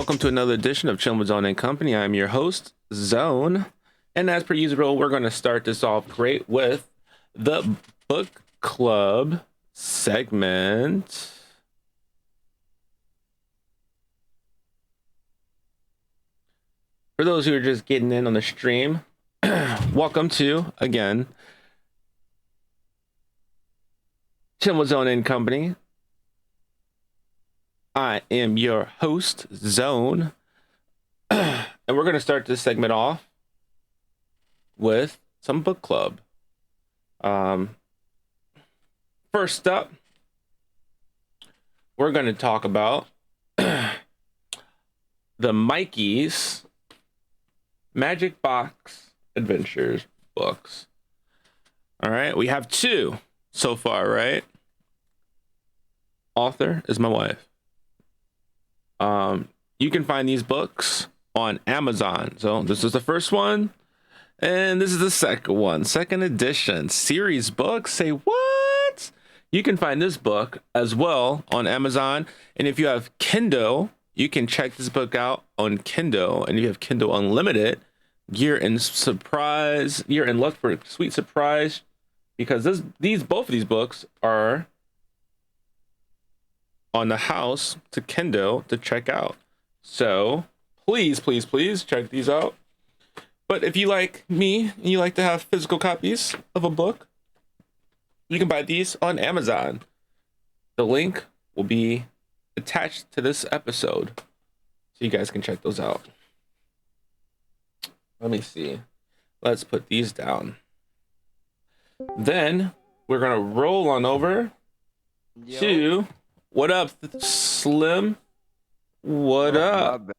welcome to another edition of Chilling with Zone and Company. I'm your host, Zone. And as per usual, we're going to start this off great with the book club segment. For those who are just getting in on the stream, welcome to, again, Chilling with Zone and Company. I am your host, Zone. And we're going to start this segment off with some book club. First up, we're going to talk about the Mikey's Magic Box Adventures books. All right, we have two so far, right? Author is my wife. You can find these books on Amazon. So this is the first one, and this is the second one, second edition series book. Say what? You can find this book as well on Amazon, and if you have Kindle, you can check this book out on Kindle. And if you have Kindle Unlimited, you're in luck for a sweet surprise, because both of these books are on the house to Kindle to check out. So please check these out. But if you like me and you like to have physical copies of a book, you can buy these on Amazon. The link will be attached to this episode, so you guys can check those out. Let me see. Let's put these down. Then we're gonna roll on over to what up, Slim? What up?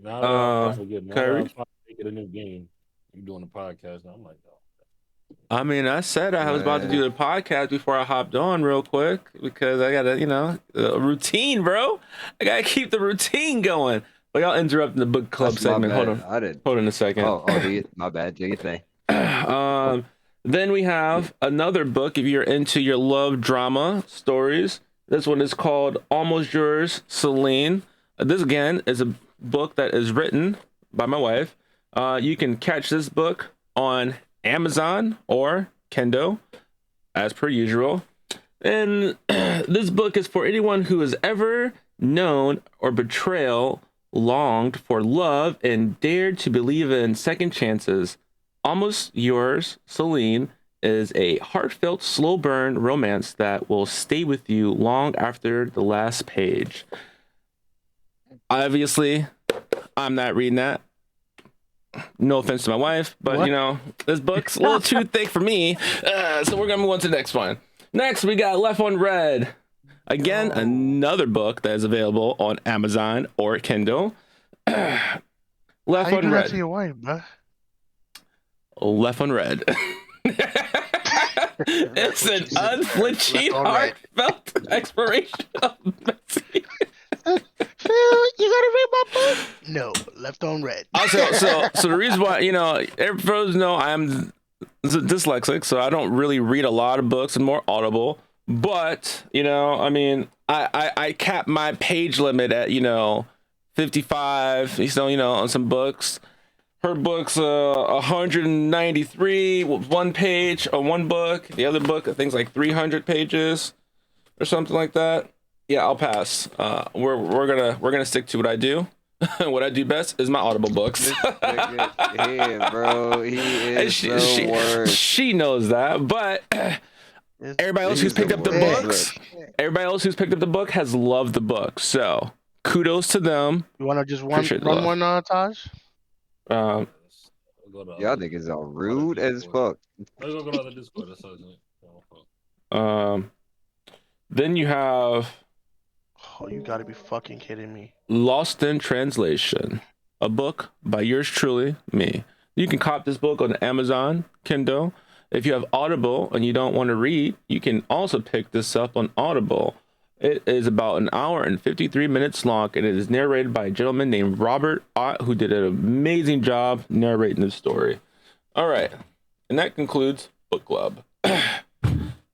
I forget, man. Kyrie? I'm trying to get a new game. You doing a podcast? I'm like, oh. I mean, I said I was about to do the podcast before I hopped on real quick, because I gotta, a routine, bro. I gotta keep the routine going. But y'all interrupting the book club segment. Hold on a second. My bad. Do you think? Then we have another book. If you're into your love drama stories, this one is called Almost Yours, Celine. This again is a book that is written by my wife. You can catch this book on Amazon or Kindle, as per usual. And this book is for anyone who has ever known or betrayal, longed for love, and dared to believe in second chances. Almost Yours, Celine is a heartfelt, slow burn romance that will stay with you long after the last page. Obviously, I'm not reading that. No offense to my wife, but this book's a little too thick for me. So we're gonna move on to the next one. Next, we got Left Unread. Again, another book that is available on Amazon or Kindle. Left How you do that Unread. to your wife, bro? Left Unread. It's an unflinching, heartfelt exploration of messy. Phil, you gotta read my book. No, Left Unread. So the reason why, for those who know, I'm dyslexic, so I don't really read a lot of books. I'm more audible. But, I cap my page limit at, 55, on some books. Her book's 193, one page on one book. The other book, I think, is like 300 pages or something like that. Yeah, I'll pass. We're gonna stick to what I do. What I do best is my audible books. Yeah, bro, he is the worst. She knows that, but everybody else who's picked up the book has loved the book. So kudos to them. You wanna just run one, Taj? Y'all niggas are rude as fuck. Let's go to the Discord. Then you have Oh, you gotta be fucking kidding me. Lost in Translation, a book by yours truly, me. You can cop this book on Amazon, Kindle. If you have Audible and you don't want to read, you can also pick this up on Audible. It is about an hour and 53 minutes long, and it is narrated by a gentleman named Robert Ott, who did an amazing job narrating the story. All right, and that concludes book club.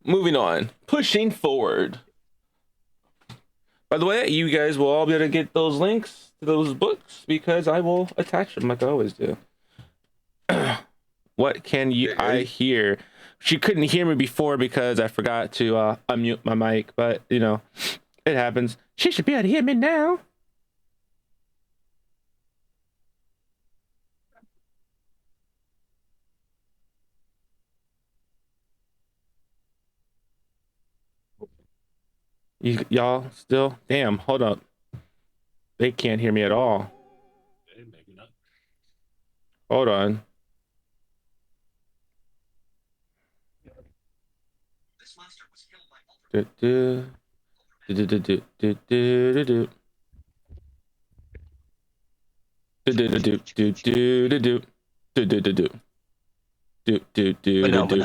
Moving on, pushing forward. By the way, you guys will all be able to get those links to those books because I will attach them like I always do. What can I hear? She couldn't hear me before because I forgot to unmute my mic, but you know, it happens. She should be able to hear me now. Y'all still? Damn, hold up. They can't hear me at all. Maybe not. Hold on. Do, do, do, do, do, do, do, do, do. Do, do, do, do, do, do, do, do, do, do, do, do. Do, do, do, do, do.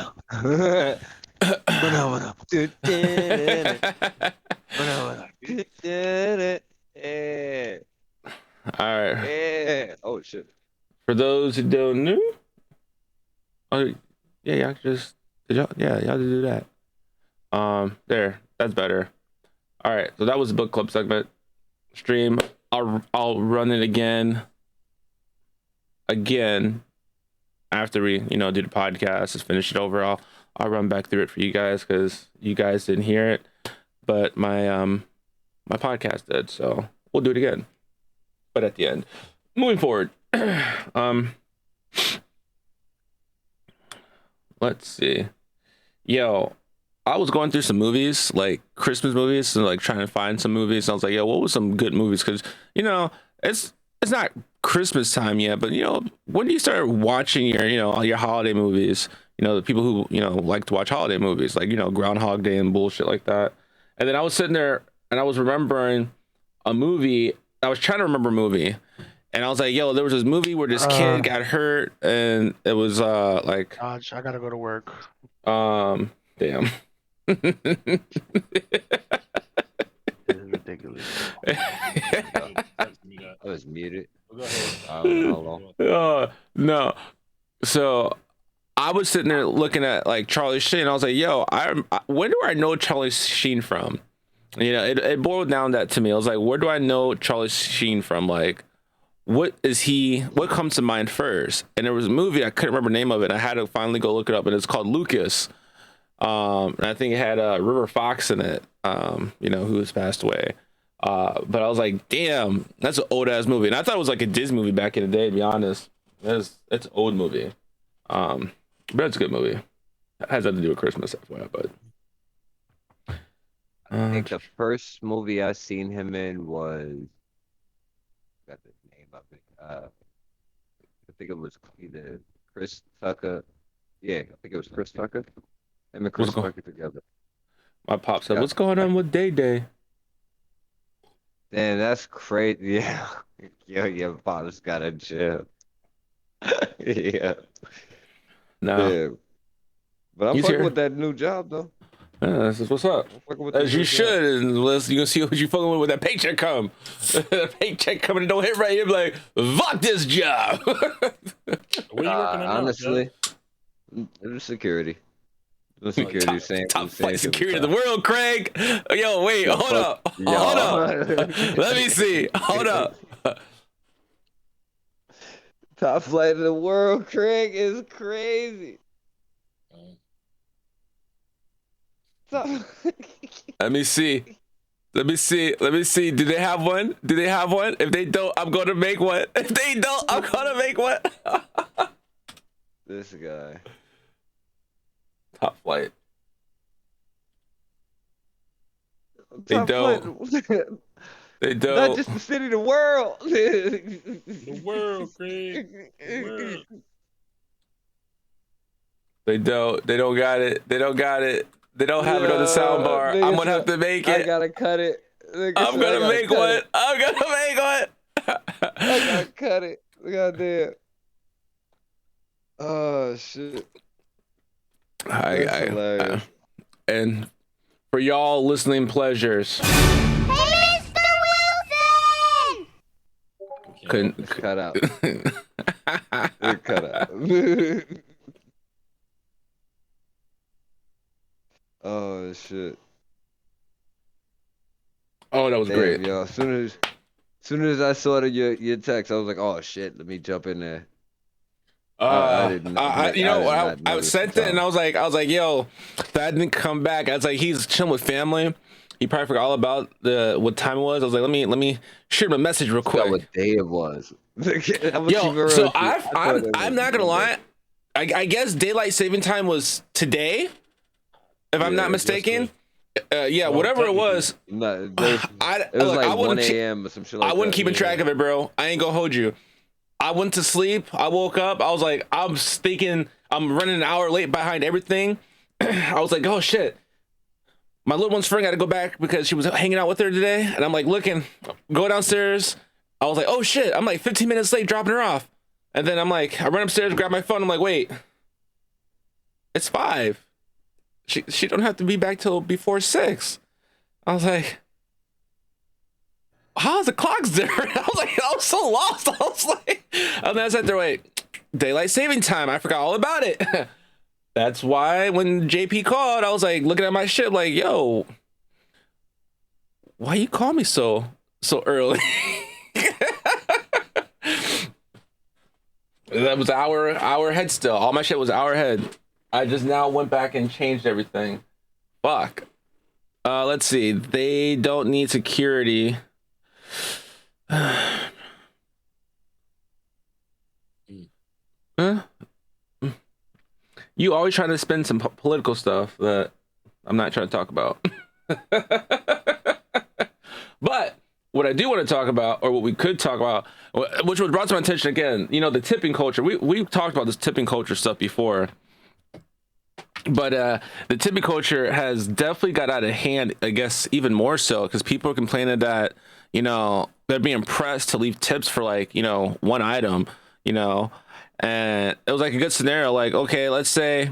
All right. Oh shit. For those who don't know, oh yeah, y'all just y'all do that. There, that's better. All right, so that was the book club segment. Stream. I'll run it again after we do the podcast, just finish it over. I'll run back through it for you guys because you guys didn't hear it, but my podcast did, so we'll do it again, but at the end. Moving forward, let's see. I was going through some movies, like Christmas movies, and like trying to find some movies. I was like, what was some good movies? Because it's not Christmas time yet, but when do you start watching your all your holiday movies? The people who like to watch holiday movies, like Groundhog Day and bullshit like that. And then I was sitting there and I was remembering a movie. I was trying to remember a movie, and I was like, there was this movie where this kid got hurt, and it was like, Dodge, I gotta go to work. Damn. This is ridiculous. I was muted. Go ahead. No. So I was sitting there looking at like Charlie Sheen. I was like, when do I know Charlie Sheen from? It boiled down that to me. I was like, where do I know Charlie Sheen from? Like, what comes to mind first? And there was a movie, I couldn't remember the name of it. I had to finally go look it up, and it's called Lucas. And I think it had River Fox in it, who has passed away. But I was like, damn, that's an old ass movie. And I thought it was like a Disney movie back in the day, to be honest. It's an old movie. But it's a good movie. It has nothing to do with Christmas, FYI, but I think the first movie I seen him in was, got the name of it. I think it was either Chris Tucker. Yeah, I think it was Chris Tucker. Him and Chris Tucker together. My pop said, "What's going on with Day Day?" Damn, that's crazy. Yeah, your father's got a jail. Yeah. No. Yeah. But I'm fucking with that new job though. Yeah, this is what's up. As you should, unless you gonna see what you fucking with that paycheck come. The paycheck coming and don't hit right here, like, fuck this job. Where you working on honestly, security. The security top flight security of the world, Craig. Yo, wait, hold up. Let me see. Hold up. Top flight of the world, Craig, is crazy. Let me see. Do they have one? If they don't, I'm gonna make one. If they don't, I'm gonna make one. This guy. Top flight. They don't. They don't. Not just the city, the world. The world, Craig. The world. They don't got it. They don't have it on the sound bar. I'm gonna have to make it. I gotta cut it. I'm gonna make one. I gotta cut it. Goddamn. Oh shit. And for y'all listening pleasures. Hey, Mr. Wilson! Couldn't cut out. Cut out. Oh shit. Oh, that was Damn, great. yo. As soon as I saw your text, I was like, oh shit, let me jump in there. I didn't. You know, did not I notice sent the it and I was like, yo, that didn't come back. I was like, he's chilling with family. He probably forgot all about what time it was. I was like, let me shoot him a message real forgot quick. what day it was. I'm gonna keep it Yo, real so with you. I thought it I'm was not gonna Monday. lie. I guess daylight saving time was today, if I'm Yeah, not mistaken. Yeah, Well, whatever it was. No, it was I it was look, like I 1 wouldn't keep- a.m. or some shit like I wasn't that. keeping track of it, bro. I ain't gonna hold you. I went to sleep. I woke up. I was like, I'm thinking I'm running an hour late behind everything. I was like, oh shit. My little one's friend got to go back because she was hanging out with her today. And I'm like, looking, go downstairs. I was like, oh shit. I'm like 15 minutes late dropping her off. And then I'm like, I run upstairs, grab my phone. I'm like, wait, it's 5. She don't have to be back till before 6. I was like, how's the clocks different? I was like, I was so lost. I was like, and then I said, wait, daylight saving time. I forgot all about it. That's why when JP called, I was like looking at my shit like, yo, why you call me so early? That was hour ahead still. All my shit was hour ahead. I just now went back and changed everything. Fuck. Let's see. They don't need security. Huh? You always trying to spin some political stuff that I'm not trying to talk about. But what I do want to talk about, or what we could talk about, which was brought to my attention again, you know, the tipping culture. We've talked about this tipping culture stuff before. But the tipping culture has definitely got out of hand, I guess, even more so, because people are complaining that, you know, they're being pressed to leave tips for like, you know, one item, you know, and it was like a good scenario. Like, okay, let's say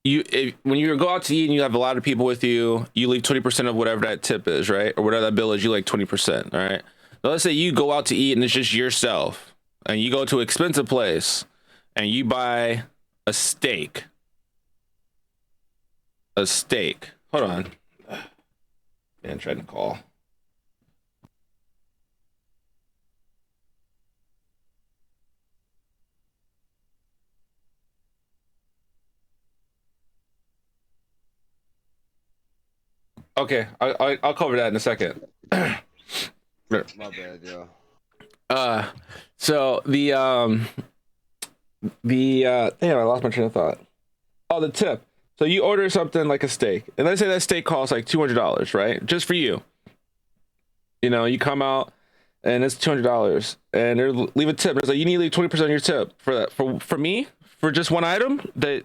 when you go out to eat and you have a lot of people with you, you leave 20% of whatever that tip is, right? Or whatever that bill is, you like 20%, all right? So let's say you go out to eat and it's just yourself, and you go to an expensive place and you buy a steak. Hold on. Man, trying to call. Okay, I'll cover that in a second. My bad, yo. So the damn, I lost my train of thought. Oh, the tip. So you order something like a steak, and let's say that steak costs like $200, right? Just for you. You know, you come out and it's $200, and they leave a tip. It's like you need to leave 20% of your tip for that. For me, for just one item that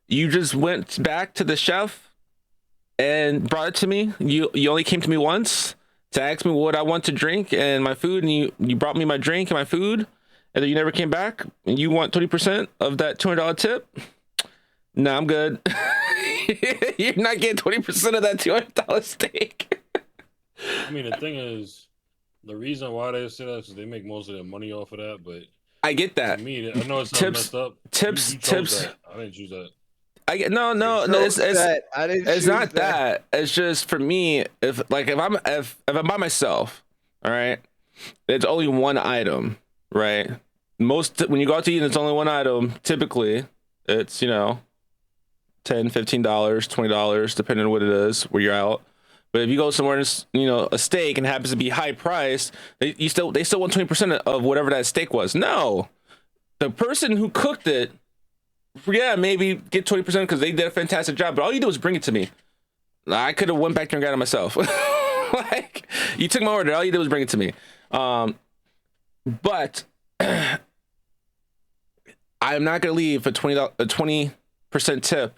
you just went back to the chef and brought it to me. You only came to me once to ask me what I want to drink and my food, and you brought me my drink and my food, and then you never came back. And you want 20% of that $200 tip? No, I'm good. You're not getting 20% of that $200 steak. I mean, the thing is, the reason why they say that is they make most of their money off of that. But I get that. to me, I know it's not Tips- messed up. tips- You chose tips- that. I didn't choose that. I get no. I It's didn't not choose that. It's just for me. If I'm by myself, all right, it's only one item, right? When you go out to eat, and it's only one item. Typically, it's, you know, $10, $15, $20, depending on what it is where you're out. But if you go somewhere, and you know, a steak and happens to be high priced, they still want 20% of whatever that steak was. No, the person who cooked it, yeah, maybe get 20% because they did a fantastic job. But all you did was bring it to me. I could have went back there and got it myself. Like, you took my order. All you did was bring it to me. But I'm not gonna leave a 20% tip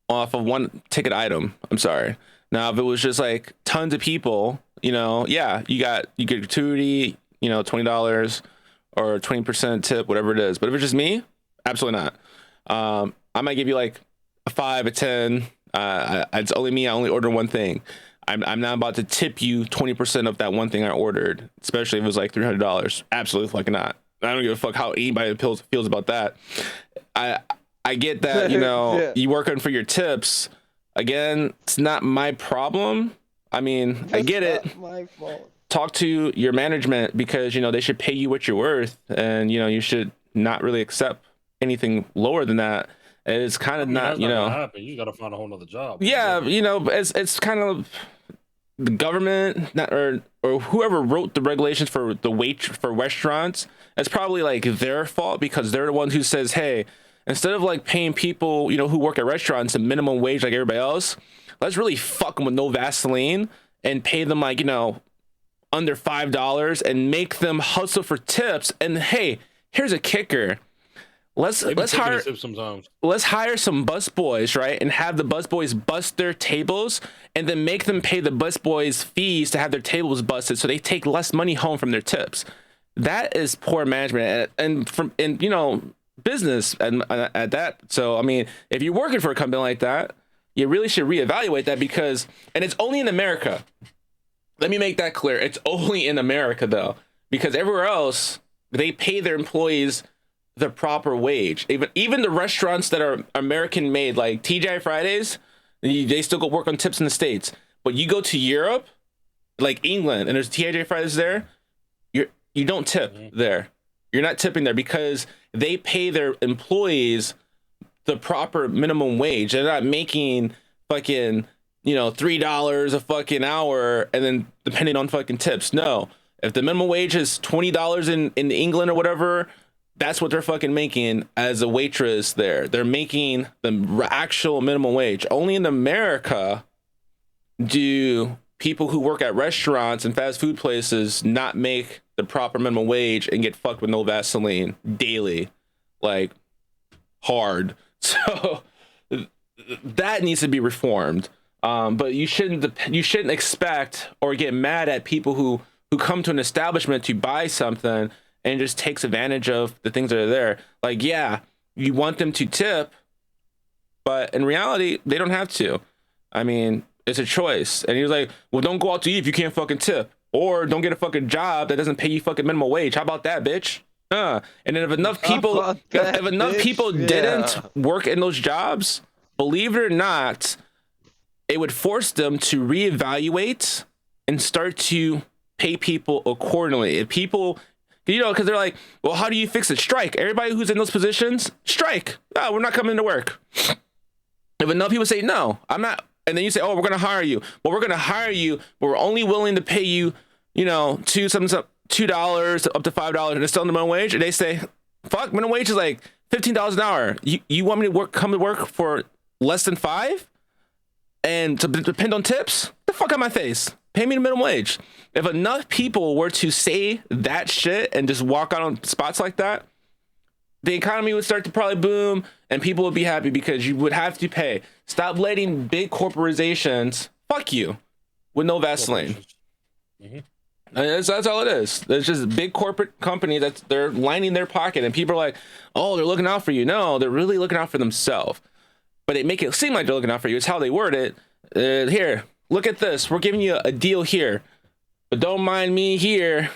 off of one ticket item. I'm sorry. Now, if it was just like tons of people, you know, yeah, you get gratuity, you know, $20 or 20% tip, whatever it is. But if it's just me, absolutely not. I might give you like a 5, a 10. It's only me. I only order one thing. I'm not about to tip you 20% of that one thing I ordered, especially if it was like $300. Absolutely fucking not. I don't give a fuck how anybody feels about that. I get that, you know, Yeah. you working for your tips. Again, it's not my problem. I mean, I get it. My fault. Talk to your management because they should pay you what you're worth, and you should not really accept anything lower than that. It's kind of not, that's not gonna happen. You gotta find a whole nother job. Yeah, it's kind of the government or whoever wrote the regulations for for restaurants. It's probably like their fault because they're the ones who says, hey, instead of like paying people who work at restaurants a minimum wage like everybody else, let's really fuck them with no Vaseline and pay them like under $5 and make them hustle for tips. And hey, here's a kicker. Let's hire some bus boys, right? And have the bus boys bust their tables and then make them pay the bus boys fees to have their tables busted so they take less money home from their tips. That is poor management and business and at that. So I mean, if you're working for a company like that, you really should reevaluate that and it's only in America. Let me make that clear. It's only in America though, because everywhere else they pay their employees the proper wage. Even the restaurants that are American made, like TGI Fridays, they still go work on tips in the States. But you go to Europe, like England, and there's TGI Fridays there, you don't tip there. You're not tipping there because they pay their employees the proper minimum wage. They're not making fucking $3 a fucking hour and then depending on fucking tips. No, if the minimum wage is $20 in England or whatever, that's what they're fucking making as a waitress there. They're making the actual minimum wage. Only in America do people who work at restaurants and fast food places not make the proper minimum wage and get fucked with no Vaseline daily, like hard. So that needs to be reformed. But you shouldn't expect or get mad at people who come to an establishment to buy something and just takes advantage of the things that are there. Like, yeah, you want them to tip, but in reality, they don't have to. I mean, it's a choice. And he was like, well, don't go out to eat if you can't fucking tip. Or don't get a fucking job that doesn't pay you fucking minimum wage. How about that, bitch? And then if enough people didn't work in those jobs, believe it or not, it would force them to reevaluate and start to pay people accordingly. If people... because they're like, well, how do you fix it? Strike. Everybody who's in those positions, strike. No, we're not coming to work. If enough people say, no, I'm not. And then you say, oh, we're going to hire you. Well, we're going to hire you, but we're only willing to pay you, $2 up to $5 and it's still the minimum wage. And they say, fuck, minimum wage is like $15 an hour. You want me to come to work for less than $5 and to depend on tips? The fuck out my face. Pay me the minimum wage. If enough people were to say that shit and just walk out on spots like that, the economy would start to probably boom and people would be happy because you would have to pay. Stop letting big corporations fuck you with no Vaseline. And that's all it is. It's just big corporate company they're lining their pocket and people are like, oh, they're looking out for you. No, they're really looking out for themselves. But they make it seem like they're looking out for you. It's how they word it. Here, look at this. We're giving you a deal here. But don't mind me here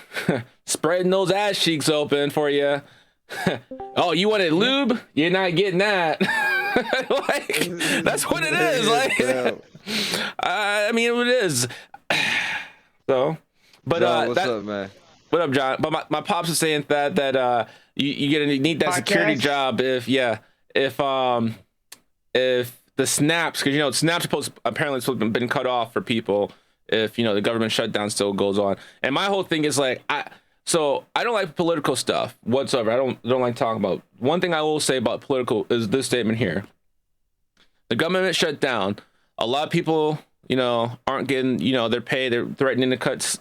spreading those ass cheeks open for you. Oh, you wanted lube? You're not getting that. Like, that's what it is. Like, I mean, it is. So, but John, what's up, man? What up, John? But my pops is saying that you need that security job if the snaps, because snaps apparently supposed to have been cut off for people if the government shutdown still goes on. And my whole thing is like, I don't like political stuff whatsoever. I don't like talking about. One thing I will say about political is this statement here: the government shut down. A lot of people aren't getting their pay. They're threatening to cut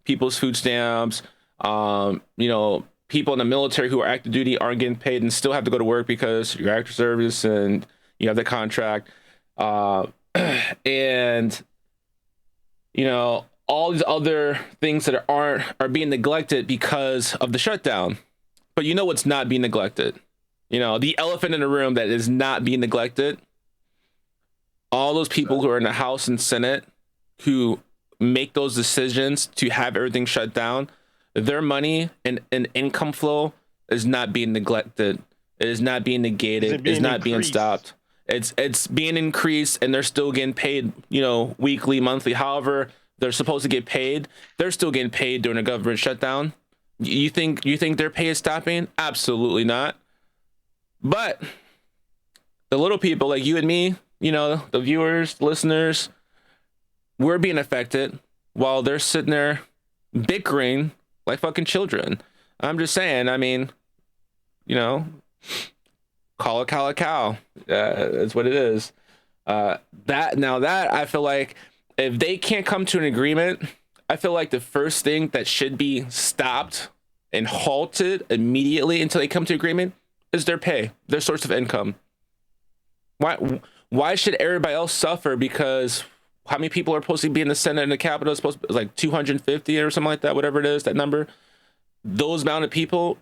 people's food stamps. People in the military who are active duty aren't getting paid and still have to go to work because you're active service and you have the contract. And all these other things that are being neglected because of the shutdown. But what's not being neglected? The elephant in the room that is not being neglected. All those people who are in the House and Senate who make those decisions to have everything shut down, their money and income flow is not being neglected. It is not being negated. It's not being stopped. It's being increased, and they're still getting paid, weekly, monthly, however they're supposed to get paid. They're still getting paid during a government shutdown. You think their pay is stopping? Absolutely not. But the little people like you and me, the viewers, listeners, we're being affected while they're sitting there bickering like fucking children. I'm just saying, I mean, call a cow a cow. That's what it is. That I feel like if they can't come to an agreement, I feel like the first thing that should be stopped and halted immediately until they come to agreement is their pay, their source of income. Why should everybody else suffer? Because how many people are supposed to be in the Senate and the Capitol? It's supposed to be like 250 or something like that, whatever it is, that number. Those amount of people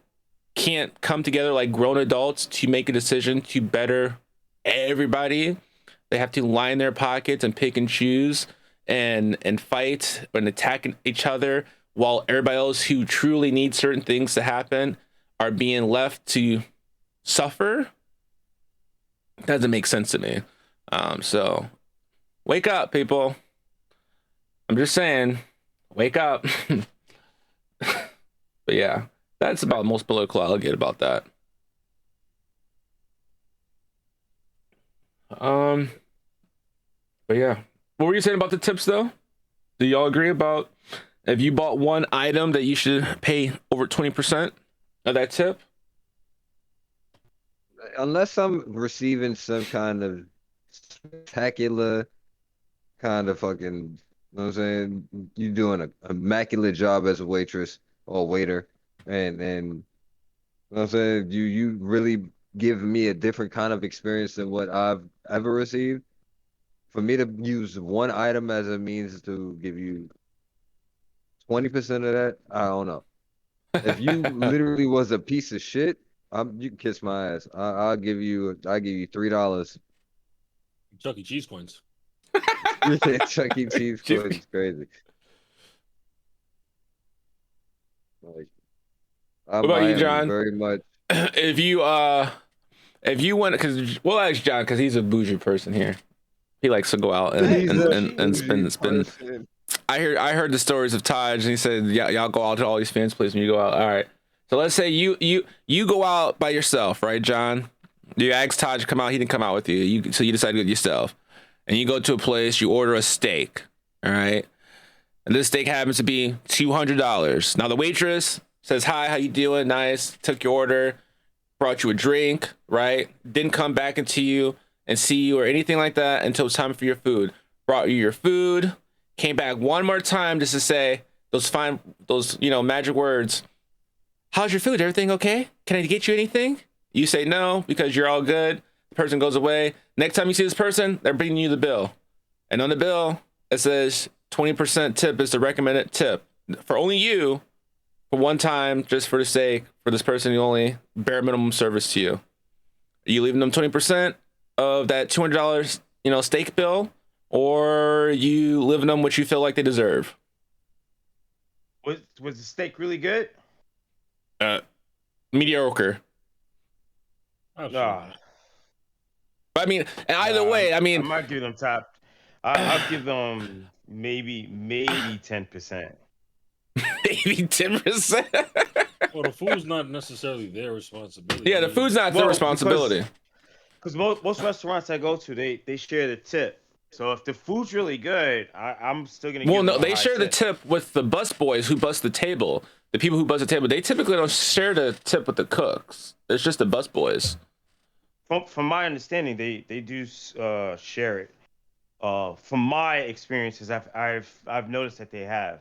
can't come together like grown adults to make a decision to better everybody. They have to line their pockets and pick and choose and fight and attack each other, while everybody else who truly needs certain things to happen are being left to suffer. Doesn't make sense to me. So wake up, people. I'm just saying, wake up. But yeah, that's about the most political I'll get about that. But yeah, what were you saying about the tips though? Do y'all agree about if you bought one item that you should pay over 20% of that tip? Unless I'm receiving some kind of spectacular kind of fucking, you know what I'm saying? You doing an immaculate job as a waitress or waiter, and you know what I'm saying? You really give me a different kind of experience than what I've ever received. For me to use one item as a means to give you 20% of that, I don't know. If you literally was a piece of shit, you can kiss my ass. I'll give you $3. Chuck E. Cheese coins. Chuck E. Cheese coins is crazy. Like, what about you, John? Very much. If you went, because we'll ask John because he's a bougie person here. He likes to go out and spend. I heard the stories of Taj, and he said, "Yeah, y'all go out to all these fancy places when you go out." All right. So let's say you go out by yourself, right, John? You asked Taj to come out. He didn't come out with you. So you decide to go yourself, and you go to a place. You order a steak. All right. And this steak happens to be $200. Now the waitress says, "Hi, how you doing? Nice." Took your order, brought you a drink, right? Didn't come back into you and see you or anything like that until it's time for your food. Brought you your food, came back one more time just to say those magic words. "How's your food? Everything okay? Can I get you anything?" You say no because you're all good. The person goes away. Next time you see this person, they're bringing you the bill. And on the bill, it says 20% tip is the recommended tip for only you, for one time, just for the sake for this person, you only bare minimum service to you. Are you leaving them 20% of that $200, steak bill, or you living them what you feel like they deserve? Was the steak really good? Mediocre. Nah. But I mean, and either way, I mean, I might give them top. I'll give them maybe 10%. Maybe 10%. Well, the food's not necessarily their responsibility. Yeah, the food's not their responsibility. Because most restaurants I go to, they share the tip. So if the food's really good, I'm still gonna. Well, no, they share the tip with the bus boys who bus the table. The people who bus the table, they typically don't share the tip with the cooks. It's just the bus boys. From my understanding, they do share it. From my experiences, I've noticed that they have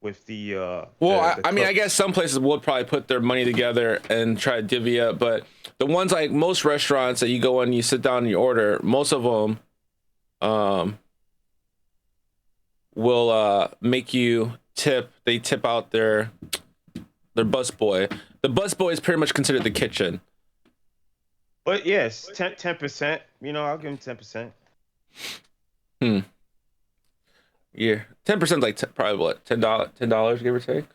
with the. I mean, I guess some places would probably put their money together and try to divvy up, but the ones like most restaurants that you go in, you sit down and you order, most of them, will make you tip. They tip out their bus boy. The bus boy is pretty much considered the kitchen. But yes, 10%. I'll give them 10%. Yeah, 10% like probably what, $10, give or take.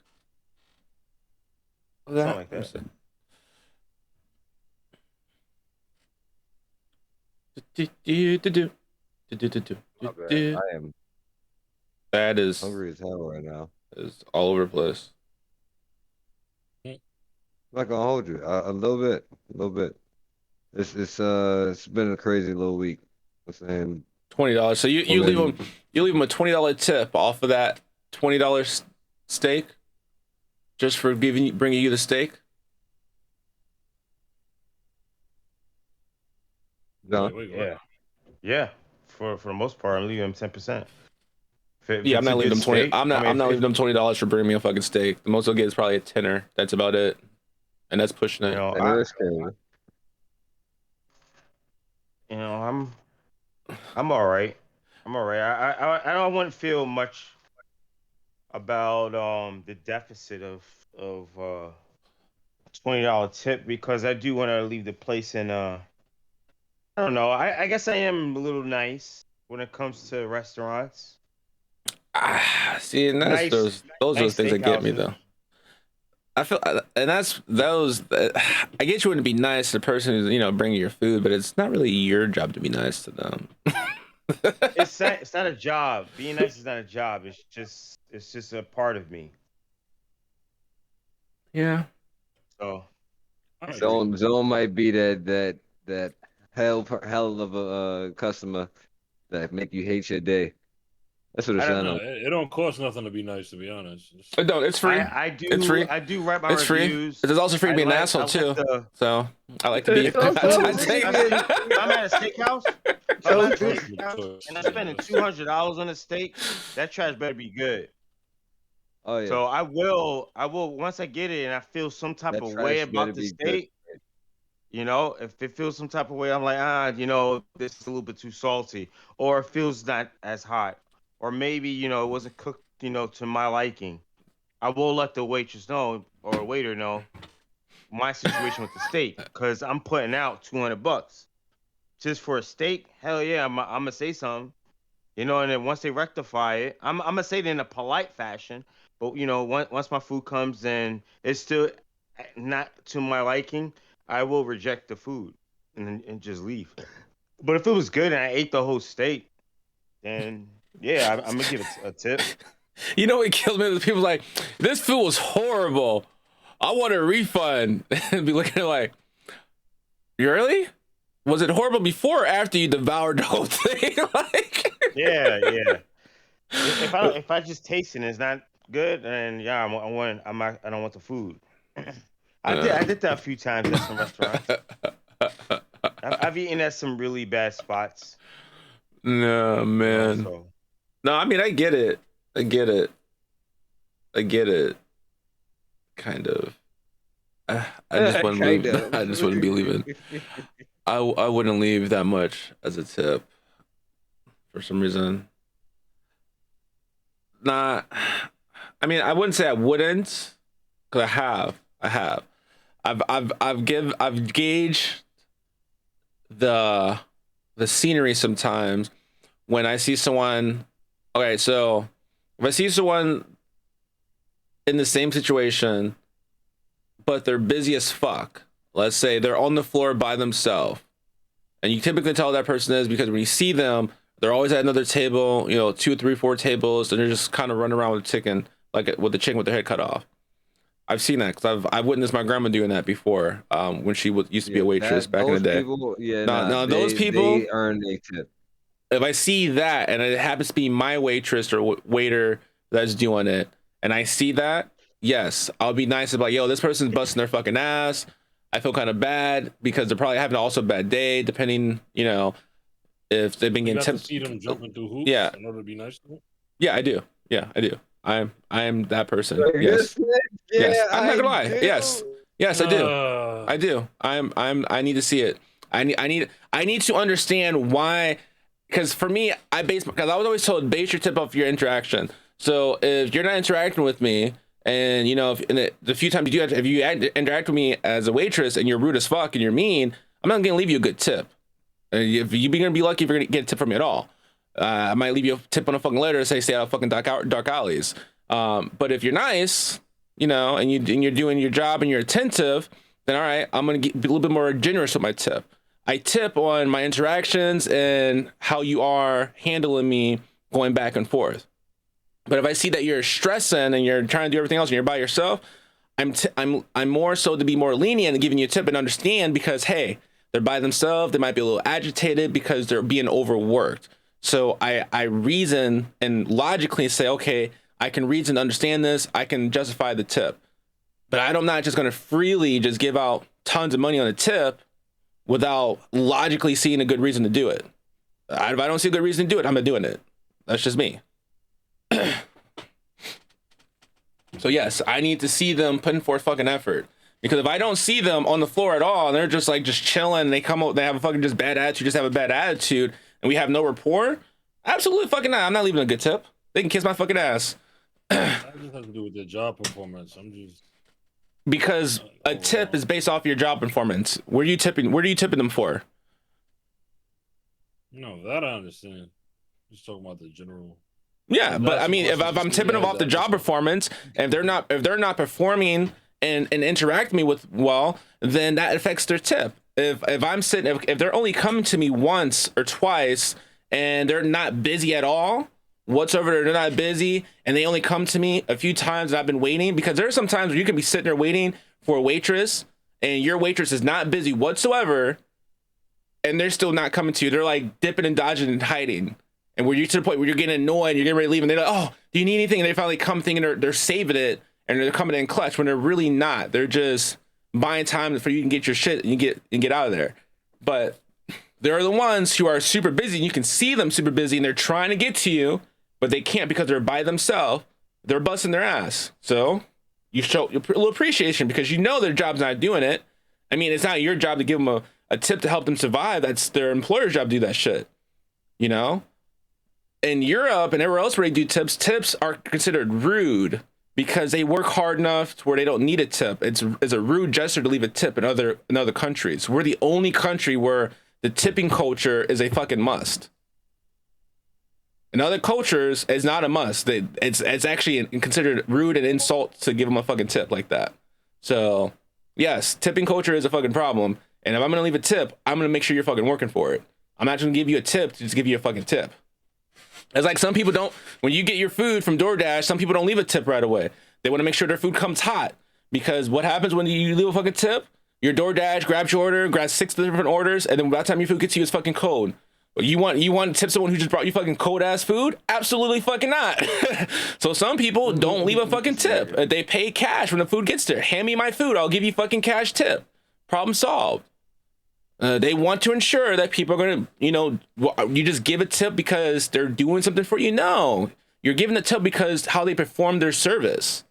Something like that. do, do, do, do, do, do, do, My do, bad. do. I am That is hungry as hell right now. all over the place. I'm not gonna hold you. A little bit, a little bit. It's been a crazy little week. I'm saying, $20. So you leave them a $20 tip off of that $20 steak, just for bringing you the steak. John. Wait, Yeah, yeah. For the most part, I'm leaving them 10%. Yeah, I'm not leaving them 20. I'm not leaving them $20 for bringing me a fucking steak. The most they'll get is probably a tenner. That's about it, and that's pushing it. You know, And it is crazy. I'm all right. I'm all right. I don't want to feel much about the deficit of $20 tip, because I do want to leave the place in I don't know. I guess I am a little nice when it comes to restaurants. See, and that's Nice- those are the nice things that get me steakhouses. though. I feel, and that's those. I get you want to be nice to the person who's bringing your food, but it's not really your job to be nice to them. It's not a job. Being nice is not a job. It's just a part of me. Yeah. So Zone might be that hell of a customer that make you hate your day. That's what it I don't sounds No, like. it don't cost nothing to be nice, to be honest. No, it's free. I do. It's free. I do write my It's free. reviews. It's also free to be an I asshole like too. the- So I like to be. It's also I'd say- I'm at a steakhouse. If I'm at a steakhouse and I'm spending $200 on a steak, that trash better be good. Oh yeah. So I will once I get it and I feel some type That of trash way better about the be good. steak. If it feels some type of way, I'm like, this is a little bit too salty, or it feels not as hot, or maybe, it wasn't cooked, to my liking. I will let the waitress know or waiter know my situation with the steak, because I'm putting out $200 just for a steak. Hell yeah, I'm gonna say something, and then once they rectify it, I'm gonna say it in a polite fashion. But once my food comes and it's still not to my liking, I will reject the food and just leave. But if it was good and I ate the whole steak, then yeah, I'm gonna give a tip. You know what kills me? People like, this food was horrible. I want a refund. And be looking at it like, really? Was it horrible before or after you devoured the whole thing? Like, Yeah. If I just taste it and it's not good, then yeah, I don't want the food. I did that a few times at some restaurants. I've eaten at some really bad spots. no, man. So, No, I mean, I get it. Kind of. I just wouldn't leave. Kind of. I just wouldn't be leaving. I wouldn't leave that much as a tip for some reason. Nah, I mean, I wouldn't say I wouldn't, because I have. I've gauged the scenery sometimes when I see someone. Okay, so if I see someone in the same situation, but they're busy as fuck. Let's say they're on the floor by themselves, and you typically tell that person is because when you see them, they're always at another table, 2, 3, 4 tables, and they're just kind of running around with the chicken, like with the chicken with their head cut off. I've seen that because I've witnessed my grandma doing that before, when she used to be a waitress back in the day. Those people they earn a tip. If I see that and it happens to be my waitress or waiter that's doing it, and I see that, yes, I'll be nice about, yo, this person's busting their fucking ass. I feel kind of bad because they're probably having also a bad day, depending, if they've been You getting got to see them jumping through hoops Yeah. in order to be nice to them. Yeah, I do. Yeah, I do. I am that person. Like Yes. this, Yes. I'm not gonna I lie. do. Yes. Yes, I do. I do. I need to see it. I need to understand why, because for me, because I was always told base your tip off your interaction. So if you're not interacting with me, and the few times if you interact with me as a waitress and you're rude as fuck and you're mean, I'm not gonna leave you a good tip. If you're gonna be lucky if you're gonna get a tip from me at all. I might leave you a tip on a fucking letter to say stay out of fucking dark alleys. But if you're nice, and you're doing your job and you're attentive, then all right, I'm gonna be a little bit more generous with my tip. I tip on my interactions and how you are handling me going back and forth. But if I see that you're stressing and you're trying to do everything else and you're by yourself, I'm more so to be more lenient and giving you a tip and understand, because hey, they're by themselves. They might be a little agitated because they're being overworked. So I reason and logically say, okay, I can reason to understand this. I can justify the tip. But I'm not just going to freely just give out tons of money on a tip without logically seeing a good reason to do it. If I don't see a good reason to do it, I'm not doing it. That's just me. So yes, I need to see them putting forth fucking effort. Because if I don't see them on the floor at all, and they're just like just chilling, and they come up, they have a fucking just bad attitude, just have a bad attitude, and we have no rapport, absolutely fucking not. I'm not leaving a good tip. They can kiss my fucking ass. That just has to do with their job performance. I'm just Because a tip is based off your job performance. Where are you tipping them for? no, that I understand. Just talking about the general. Yeah, but That's I mean, if the I'm tipping them off the job performance, and if they're not performing and interacting me with well, then that affects their tip. If I'm sitting, if they're only coming to me once or twice and they're not busy at all whatsoever, they're not busy, and they only come to me a few times and I've been waiting, because there are some times where you can be sitting there waiting for a waitress and your waitress is not busy whatsoever, and they're still not coming to you. They're like dipping and dodging and hiding. And where you're to the point where you're getting annoyed, you're getting ready to leave, and they're like, oh, do you need anything? And they finally come thinking they're saving it, and they're coming in clutch when they're really not. They're just buying time for you can get your shit and get out of there. But there are the ones who are super busy, and you can see them super busy, and they're trying to get to you, but they can't because they're by themselves. They're busting their ass. So you show a little appreciation because you know their job's not doing it. I mean, it's not your job to give them a tip to help them survive. That's their employer's job to do that shit. You know? In Europe and everywhere else where they do tips are considered rude because they work hard enough to where they don't need a tip. It's a rude gesture to leave a tip in other countries. We're the only country where the tipping culture is a fucking must. In other cultures, it's not a must. It's actually considered rude and insult to give them a fucking tip like that. So, yes, tipping culture is a fucking problem. And if I'm gonna leave a tip, I'm gonna make sure you're fucking working for it. I'm not gonna give you a tip to just give you a fucking tip. It's like some people don't, when you get your food from DoorDash, some people don't leave a tip right away. They want to make sure their food comes hot, because what happens when you leave a fucking tip? Your DoorDash grabs your order, grabs 6 different orders, and then by the time your food gets to you, it's fucking cold. You want to tip someone who just brought you fucking cold ass food? Absolutely fucking not. So some people don't leave a fucking tip. They pay cash when the food gets there. Hand me my food, I'll give you fucking cash tip. Problem solved. They want to ensure that people are going to, you just give a tip because they're doing something for you. No, you're giving the tip because how they perform their service,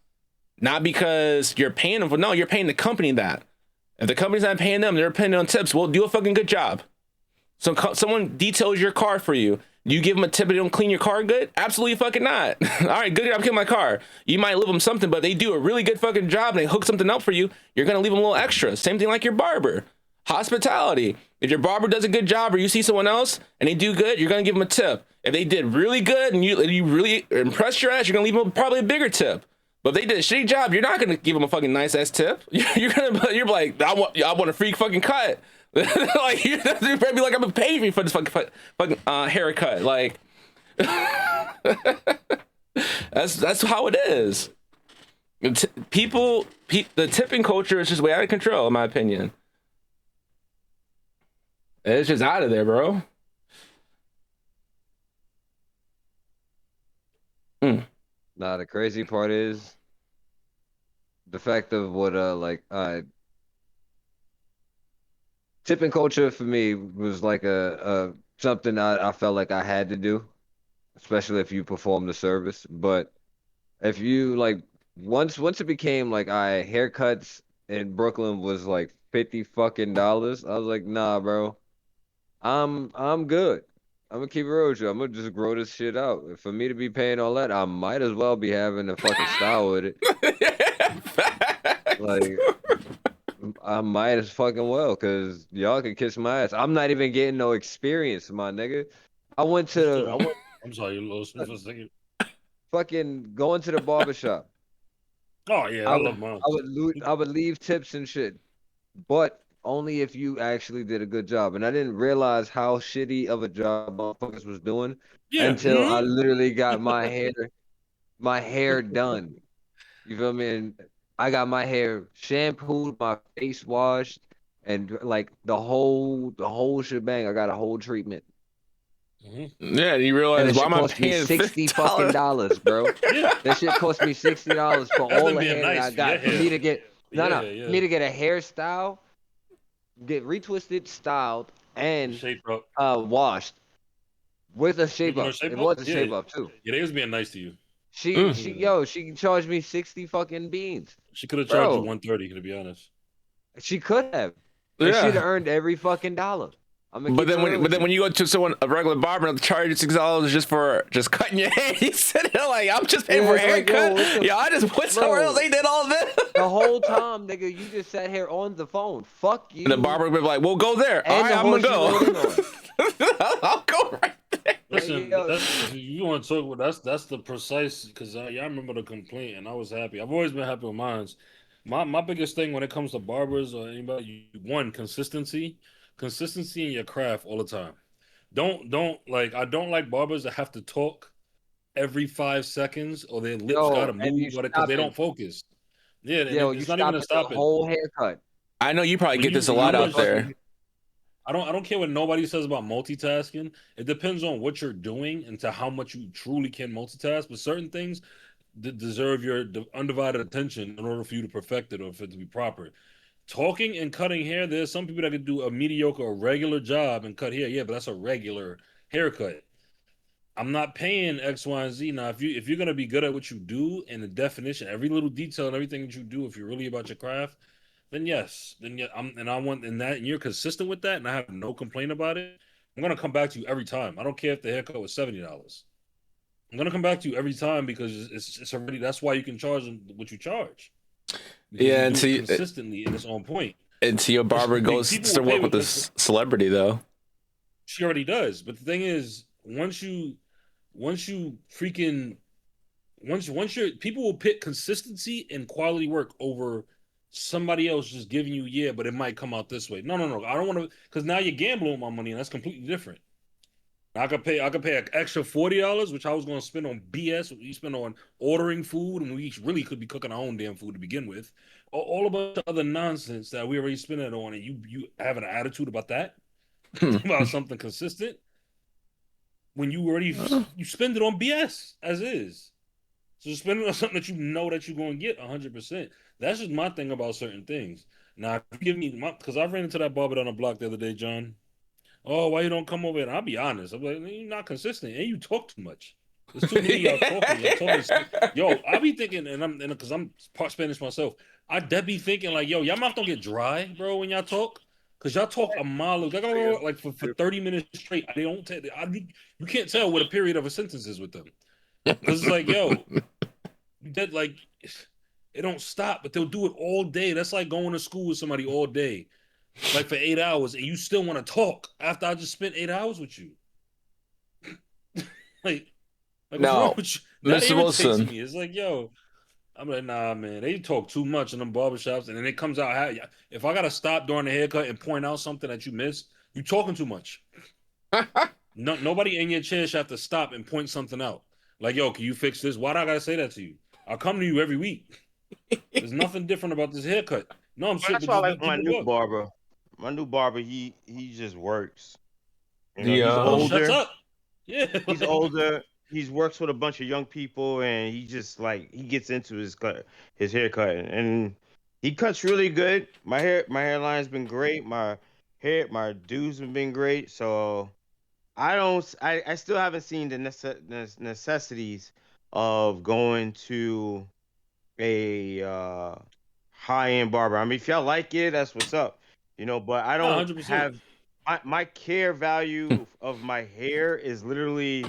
not because you're paying them for. No, you're paying the company that. If the company's not paying them, they're paying on tips. Well, do a fucking good job. So someone details your car for you. You give them a tip and they don't clean your car good? Absolutely fucking not. All right, good job cleaning my car. You might leave them something, but they do a really good fucking job and they hook something up for you. You're going to leave them a little extra. Same thing like your barber. Hospitality. If your barber does a good job or you see someone else and they do good, you're going to give them a tip. If they did really good and you really impressed your ass, you're going to leave them probably a bigger tip. But if they did a shitty job, you're not going to give them a fucking nice ass tip. You're like, I want a free fucking cut. Like you're probably be like, I'm gonna pay you for this fucking haircut. Like that's how it is. The tipping culture is just way out of control, in my opinion. It's just out of there, bro. Nah, the crazy part is the fact of what tipping culture for me was like a something I felt like I had to do, especially if you perform the service. But if you like once it became like haircuts in Brooklyn was like $50 fucking dollars, I was like, nah, bro, I'm good. I'm gonna keep it real with you. I'm gonna just grow this shit out. For me to be paying all that, I might as well be having a fucking style with it. Like, I might as fucking well, cause y'all can kiss my ass. I'm not even getting no experience, my nigga. I'm sorry, you lost me for a second. Fucking going to the barbershop. Oh yeah, I love mine. I would leave tips and shit, but only if you actually did a good job. And I didn't realize how shitty of a job motherfuckers was doing Yeah. until I mhm. literally got my hair done. You feel me? And I got my hair shampooed, my face washed, and like the whole shebang. I got a whole treatment. Mhm. Yeah, and you And realize that why shit am I cost me paying $60 fucking $50? dollars, bro. Yeah. That shit cost me $60 for That's all them the being hair that I nice for your got. For me hair. to get no, Yeah, no, for yeah. me to get a hairstyle, get retwisted, styled, and Shape up. washed with a You shape doing up. shape It up? was a Yeah. shape up too. Yeah, they was being nice to you. Mm. She charged me 60 fucking beans, She could have charged you bro. 130, to be honest. She could have, and she'd have Yeah. earned every fucking dollar. I'm gonna But keep it then real when with you. you go to someone a regular barber and charge you $6 just for just cutting your hair, you sit there like I'm just paying Yeah, for a it's like, yo, haircut. what the- Yeah, I just went somewhere Bro. else. They did all this. The whole time, nigga, you just sat here on the phone. Fuck you. And the barber would be like, "Well, go there. All And right, the I'm gonna horse you rode go. I'll go right there." Listen, yo. that's you want to talk about that's the precise because I remember the complaint and I was happy. I've always been happy with mine. My biggest thing when it comes to barbers or anybody, one, consistency in your craft all the time. Don't like I don't like barbers that have to talk every 5 seconds or their lips Yo, gotta and you move or because they stopping. don't focus. Yeah, and Yo, you it's not even a stopping the stopping. whole haircut. I know you probably When get you- this a when lot you out was- there. I don't care what nobody says about multitasking. It depends on what you're doing and to how much you truly can multitask. But certain things deserve your undivided attention in order for you to perfect it or for it to be proper. Talking and cutting hair, there's some people that can do a mediocre or regular job and cut hair. Yeah, but that's a regular haircut. I'm not paying X, Y, and Z. Now, if you're gonna be good at what you do and the definition, every little detail and everything that you do, if you're really about your craft, then yes, then yeah, and you're consistent with that, and I have no complaint about it. I'm gonna come back to you every time. I don't care if the haircut was $70. I'm gonna come back to you every time because it's already that's why you can charge them what you charge. Because Yeah, you and do see, it consistently and it's on point. until your barber People goes will to pay work with with this celebrity, though. She already does, but the thing is, once you freaking once you're people will pick consistency and quality work over somebody else just giving you but it might come out this way. No, I don't want to because now you're gambling with my money and that's completely different. I could pay an extra $40, which I was going to spend on BS. We spend on ordering food, and we really could be cooking our own damn food to begin with. All a bunch of other nonsense that we already spent it on, and you have an attitude about that, about something consistent. When you already you spend it on BS as is, so spend it on something that you know that you're going to get 100%. That's just my thing about certain things. Now, if you give me because I ran into that barber down the block the other day, John. Oh, why you don't come over? And I'll be honest. I'm like, you're not consistent, and you talk too much. There's too many of y'all talking. Yo, I be thinking, and because I'm part Spanish myself, I be thinking like, yo, y'all mouth don't get dry, bro, when y'all talk, because y'all talk a mile like for 30 minutes straight. They don't. You can't tell what a period of a sentence is with them, because it's like, yo, that like, it don't stop, but they'll do it all day. That's like going to school with somebody all day. Like for 8 hours, and you still want to talk after I just spent 8 hours with you. like what's No, wrong with you? That Mr. irritates Wilson. me. It's like, yo, I'm like, nah, man. They talk too much in them barbershops, and then it comes out. If I gotta stop during the haircut and point out something that you missed, you talking too much. Nobody in your chair should have to stop and point something out. Like, yo, can you fix this? Why do I gotta say that to you? I'll come to you every week. There's nothing different about this haircut. No, I'm That's why I like my new barber. My new barber, he just works. You know, Yeah. he's Oh, older. shuts up. Yeah, He's older. He's works with a bunch of young people, and he just like he gets into his haircut, and he cuts really good. My hairline's been great. My dues have been great. So I still haven't seen the necessities of going to a high-end barber. I mean, if y'all like it, that's what's up. You know, but I don't 100%. have my care value of my hair is literally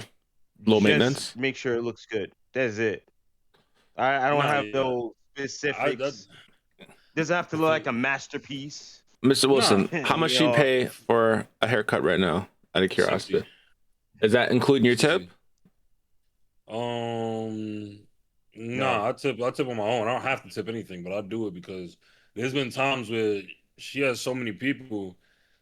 Low just maintenance? make sure it looks good. That's it. I don't Nah, have yeah. those specifics. Doesn't have to look like a masterpiece. Mr. Wilson, Nah. how much do you Yo. pay for a haircut right now? Out of curiosity, 60. is that including your tip? Nah, I tip on my own. I don't have to tip anything, but I do it because there's been times where she has so many people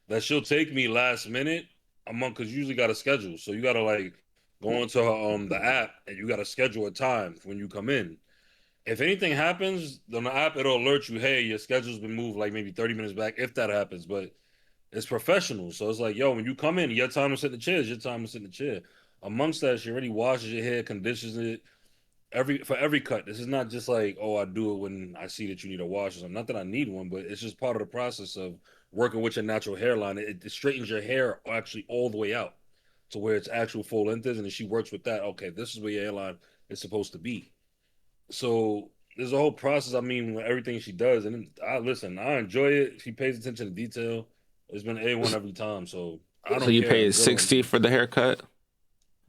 that she'll take me last minute among because you usually got a schedule. So you gotta like go into her, the app and you gotta schedule a time when you come in. If anything happens, on the app it'll alert you, hey, your schedule's been moved like maybe 30 minutes back, if that happens. But it's professional. So it's like, yo, when you come in, your time to sit in the chair is your time to sit in the chair. Amongst that, she already washes your hair, conditions it for every cut. This is not just like, oh, I do it when I see that you need a wash or something. Not that I need one, but it's just part of the process of working with your natural hairline. It straightens your hair actually all the way out to where it's actual full length is, and then she works with that. Okay, this is where your hairline is supposed to be. So there's a whole process. I mean, with everything she does, and I listen. I enjoy it. She pays attention to detail. It's been A1 every time. So I don't So you care. pay Good on 60 for the haircut,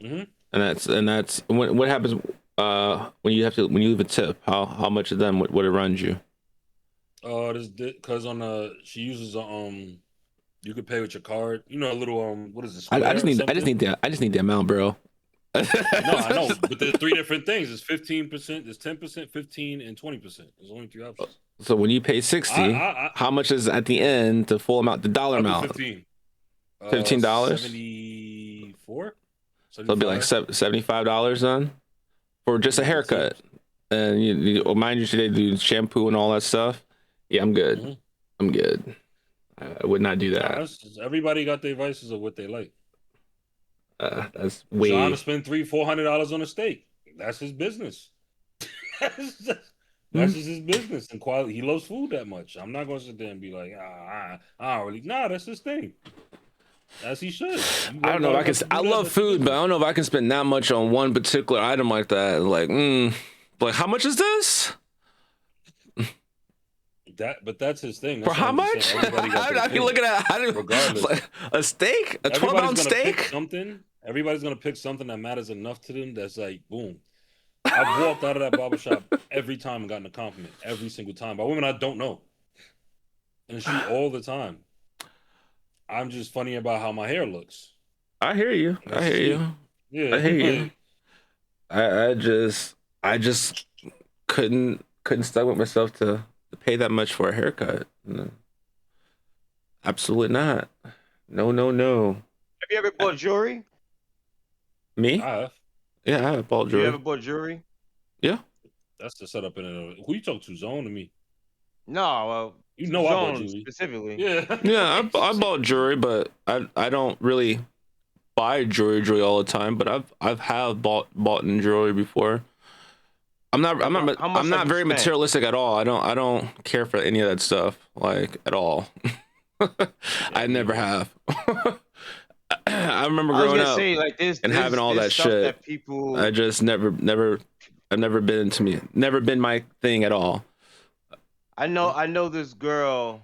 Mhm. and that's what happens when you leave a tip. How much of them what it runs you? This because she uses you could pay with your card. You know, a little what is it? I just Square or need something? I just need the amount, bro. No, I know, but there's three different things. There's 15%, there's 10%, 15, and 20%. There's only three options. So when you pay 60, how much is at the end the full amount, the dollar I'll do amount? 15. $15? 74. So it'll be like $75 then for just a Yeah, haircut. And mind you, they do shampoo and all that stuff. Yeah, I'm good. Mhm. I'm good. I would not do that. Everybody got their vices of what they like. That's John way. to spend $400 on a steak. That's his business. That's just his business and quality. He loves food that much. I'm not gonna sit there and be like, I don't really. Nah, that's his thing. As he should. I don't know if I can. I love food, but I don't know if I can spend that much on one particular item like that. Like how much is this? But that's his thing. For That's how what I'm much? saying. Everybody got their I be thing. looking at Regardless. like a steak, a 12-ounce Everybody's gonna pick steak. something. Everybody's gonna pick something that matters enough to them. That's like boom. I've walked out of that barbershop every time and gotten a compliment every single time by women I don't know, and shoot all the time. I'm just funny about how my hair looks. I hear you. I hear you. Yeah, I hear you. I just couldn't stuck with myself to pay that much for a haircut. No. Absolutely not. No. Have you ever bought jewelry? Me? I have. Yeah, I have bought You jewelry. ever bought jewelry? Yeah. That's the setup in it. Who you talk to, Zone, or me? No, well, You know I bought Zone jewelry. specifically. Yeah. Yeah, I bought jewelry, but I don't really buy jewelry all the time. But I've bought in jewelry before. I'm not How much have you very spent? materialistic at all. I don't care for any of that stuff like at all. I never have. I remember I was growing gonna up say like this and having all that stuff shit. that people. I just never I've never been my thing at all. I know this girl.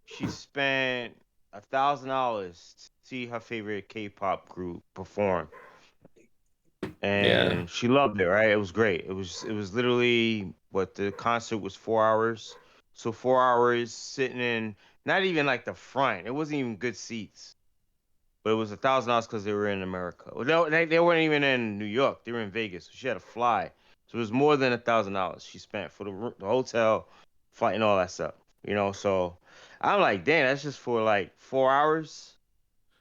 She spent $1,000 to see her favorite K-pop group perform, and she loved it. Right? It was great. It was literally what the concert was 4 hours. So 4 hours sitting in not even like the front. It wasn't even good seats. But it was $1,000 because they were in America. Well, no, they weren't even in New York. They were in Vegas. So she had to fly. So it was more than $1,000 she spent for the hotel, flight, and all that stuff. You know, so I'm like, damn, that's just for like 4 hours.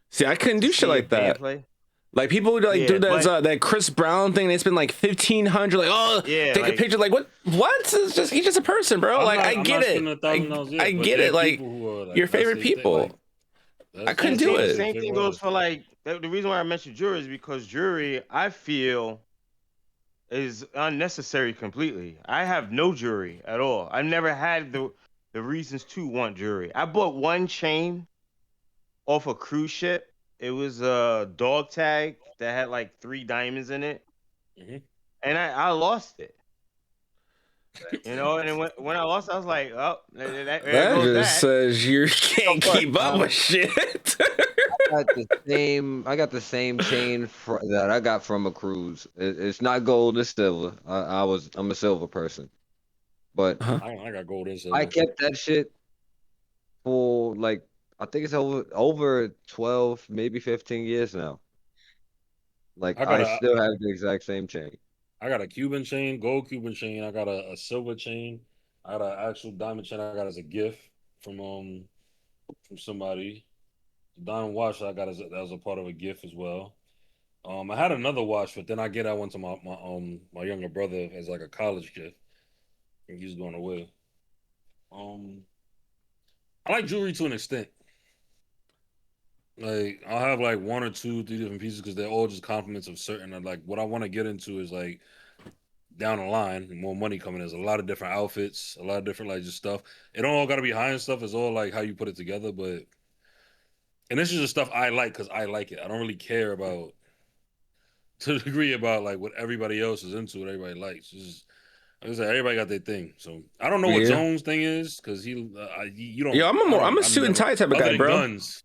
See, I couldn't do to shit see a like band that. play? Like people would like Yeah, do that but- that Chris Brown thing. They spend like 1,500. Like, oh, Yeah, take a like- picture. Like, what? It's just he's just a person, bro. Like, I get it. I get it. Like, your favorite people. I couldn't do it. The same thing goes for like the reason why I mentioned jewelry is because jewelry I feel is unnecessary completely. I have no jewelry at all. I never had the reasons to want jewelry. I bought one chain off a cruise ship. It was a dog tag that had like 3 diamonds in it, Mhm. and I lost it. You know, and then when I lost, I was like, "Oh, there That goes just that." says you can't So, keep up with shit. I got the same chain that I got from a cruise. It's not gold, it's silver. I'm a silver person, but I got gold in silver. I kept that shit for like I think it's over 12, maybe 15 years now. Like I still have the exact same chain. I got a Cuban chain, gold Cuban chain. I got a silver chain. I got an actual diamond chain I got as a gift. from somebody. Diamond watch that I got that was a part of a gift as well. I had another watch, but then I get that one to my younger brother as like a college gift. And he's going away. I like jewelry to an extent. Like I'll have like 1 or 2, 3 different pieces because they're all just compliments of certain. Like what I want to get into is like down the line, more money coming. There's a lot of different outfits, a lot of different like just stuff. It don't all got to be high end stuff. It's all like how you put it together. But and this is just stuff I like because I like it. I don't really care about to the degree about like what everybody else is into, what everybody likes. It's just, like I said, everybody got their thing. So I don't know what Yeah. Jones' thing is because you don't. Yeah, I'm a suit and tie type of other guy, than bro. Guns,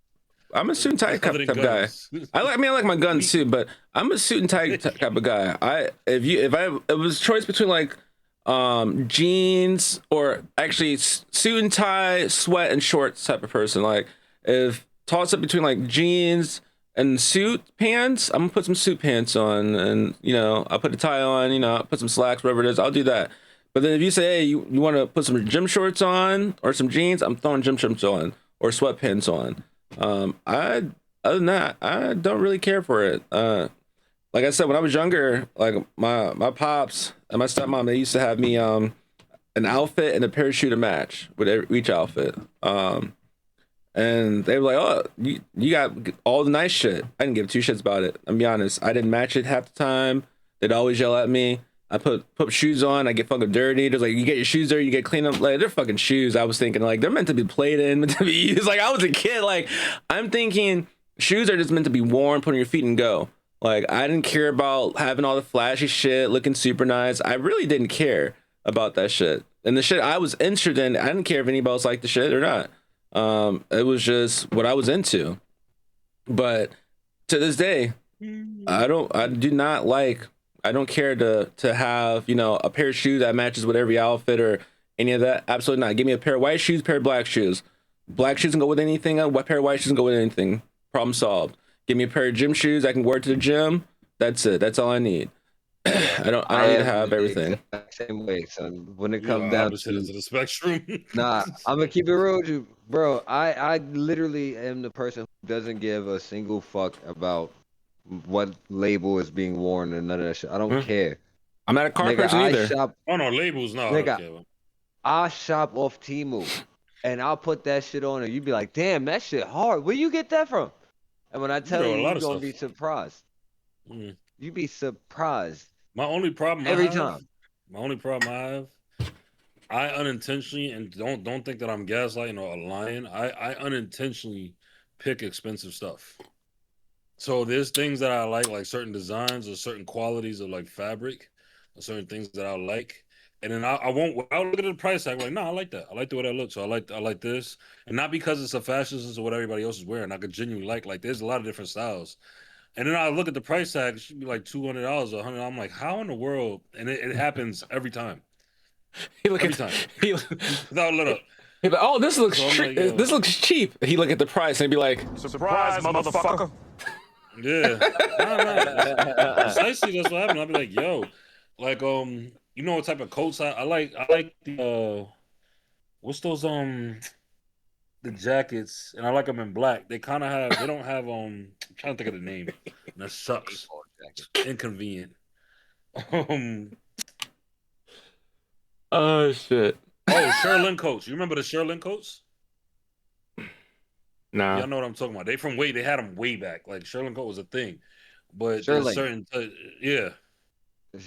I'm a suit and tie type other than of guy. guns. I like my guns too, but I'm a suit and tie type of guy. If it was a choice between like jeans or actually suit and tie, sweat and shorts type of person. Like if toss up between like jeans and suit pants, I'm gonna put some suit pants on, and I'll put a tie on, I'll put some slacks, whatever it is, I'll do that. But then if you say, hey, you want to put some gym shorts on or some jeans, I'm throwing gym shorts on or sweatpants on. Other than that, I don't really care for it. Like I said, when I was younger, like my pops and my stepmom, they used to have me an outfit and a parachute to match with each outfit. And they were like, oh, you got all the nice shit. I didn't give 2 shits about it. I'm be honest. I didn't match it half the time. They'd always yell at me. I put shoes on. I get fucking dirty. There's like, you get your shoes dirty, you get cleaned up. Like, they're fucking shoes. I was thinking like they're meant to be played in, meant to be used. Like I was a kid. Like I'm thinking shoes are just meant to be worn, put on your feet and go. Like I didn't care about having all the flashy shit, looking super nice. I really didn't care about that shit. And the shit I was interested in, I didn't care if anybody else liked the shit or not. It was just what I was into. But to this day, I don't care to have, a pair of shoes that matches with every outfit or any of that. Absolutely not. Give me a pair of white shoes, pair of black shoes. Black shoes can go with anything. A pair of white shoes can go with anything. Problem solved. Give me a pair of gym shoes I can wear to the gym. That's it. That's all I need. I don't need to have everything. Same way, son. When it You comes on down opposite ends to of the spectrum. nah, I'm gonna keep it real with you, bro. I literally am the person who doesn't give a single fuck about what label is being worn and none of that shit. I don't care. I'm not a car Nigga, person either. Oh no, labels no. Nigga, Okay. I shop off Temu, and I'll put that shit on, and you be like, "Damn, that shit hard. Where you get that from?" And when I tell Bro, you, a lot you're of gonna stuff. be surprised. Mm. You be surprised My only problem every I have, time. My only problem I have, I unintentionally, and don't think that I'm gaslighting or lying. I unintentionally pick expensive stuff. So there's things that I like certain designs or certain qualities of like fabric, or certain things that I like. And then I'll look at the price tag like, no, I like that. I like the way that looks. So I like this. And not because it's a fashion sense of what everybody else is wearing. I could genuinely like there's a lot of different styles. And then I look at the price tag, it should be like $200 or $100. I'm like, how in the world? And it happens every time. He look Every at time. he, Without let up. he like, oh, this looks So I'm like, yo. this looks cheap. He look at the price and be like, Surprise, motherfucker. Yeah. Nah. Precisely, that's what happened. I'll be like, yo, like you know what type of coats I like? I like the what's those the jackets, and I like them in black. They kind of have. They don't have I'm trying to think of the name. And that sucks. Inconvenient. oh shit. Oh, Sherlin coats. You remember the Sherlin coats? Nah. Y'all know what I'm talking about. They had them way back. Like Sherlin coat was a thing, but Sherlin. there's certain yeah.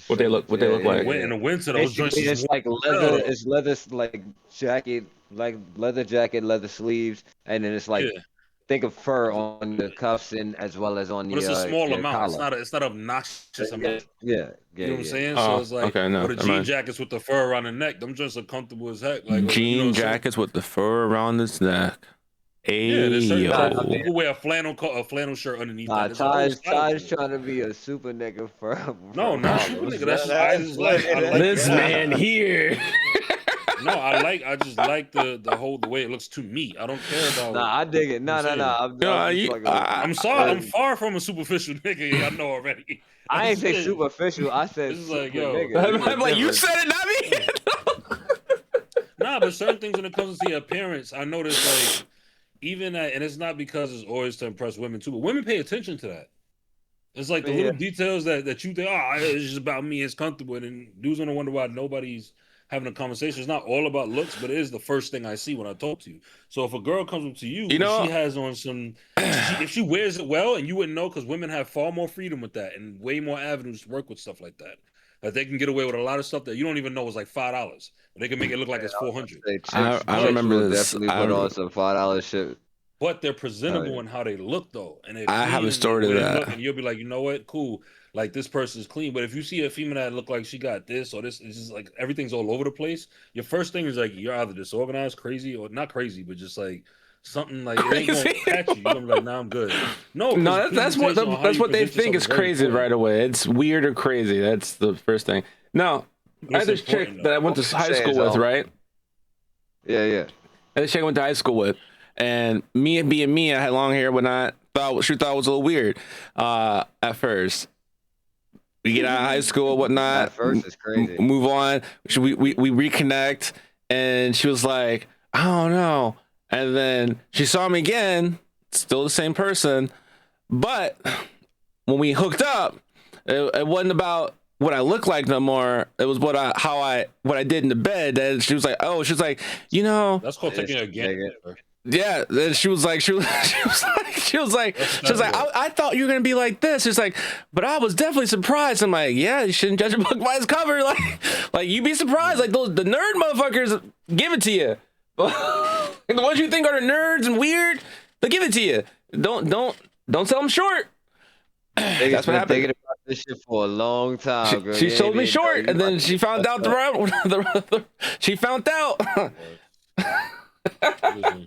What they look like. In the winter, those joints Basically, is it's like leather. It's leather, like jacket, like leather jacket, leather sleeves, and then it's like Yeah. think of fur on the cuffs and as well as on But the. it's a small your amount. collar. It's not obnoxious amount. Yeah, You know what I'm saying? Oh, So it's like, okay, no, or the never jean mind. jackets with the fur around the neck. Them joints are comfortable as heck. Like Jean you know what I'm saying? jackets with the fur around his neck. Yeah, there's certain types. Ayo. You can wear a flannel shirt underneath Nah, that. There's a whole style Ty's to it. trying to be a super nigga for. No, not super nigga. That's just, I just like. I like This man here. No, I just like the way it looks to me. I don't care about. Nah, I dig it. Nah. I'm you- fucking with you. I'm sorry. I'm far from a superficial nigga. I know already. I ain't say Shit. superficial. I said This is super like, yo. nigga. I'm like, you said it, not me. Nah, but certain things when it comes to your appearance, I notice like even that, and it's not because it's always to impress women too, but women pay attention to that. It's like the Yeah. little details that you think, oh, it's just about me, it's comfortable, and dudes gonna wonder why nobody's having a conversation. It's not all about looks, but it is the first thing I see when I talk to you. So if a girl comes up to you, You know- and she has on some, if she wears it well, and you wouldn't know, because women have far more freedom with that and way more avenues to work with stuff like that. Like they can get away with a lot of stuff that you don't even know is like $5, but they can make it look like it's 400. Say chicks- I chicks remember will this. Definitely I put on remember- some $5 shit. But they're presentable Oh, yeah. in how they look, though, and they're I have a clean in story the to way they that. look, and you'll be like, you know what, cool, like this person's clean. But if you see a female that look like she got this or this, it's just like everything's all over the place. Your first thing is like you're either disorganized, crazy, or not crazy, but just like something like it ain't gonna Crazy. catch you. You're gonna be like, nah, I'm good. No, 'cause No, that's what presentation on how that's you what they present think yourself is very crazy important. right away. It's weird or crazy. That's the first thing. No, I had It's this chick important, that I though. went to high Say school it's with, all- right? Yeah, yeah. And this chick I went to high school with, and me being me, I had long hair, whatnot. She thought it was a little weird at first. We get out of high school, whatnot. At first, it's crazy. Move on. We reconnect, and she was like, I don't know. And then she saw me again, still the same person, but when we hooked up, it wasn't about what I look like no more. It was what I did in the bed. And she was like, oh, she was like, you know, That's called taking a It's- gamble. yeah. Then she was like, I thought you were gonna be like this. She's like, but I was definitely surprised. I'm like, yeah, you shouldn't judge a book by its cover. Like you'd be surprised. Like the nerd motherfuckers give it to you. The ones you think are nerds and weird, they give it to you. Don't sell them short. Niggas That's what been happened. thinking about this shit for a long time, girl. She You sold ain't me even short, know and you then about she to found fuck out up. she found out. Listen,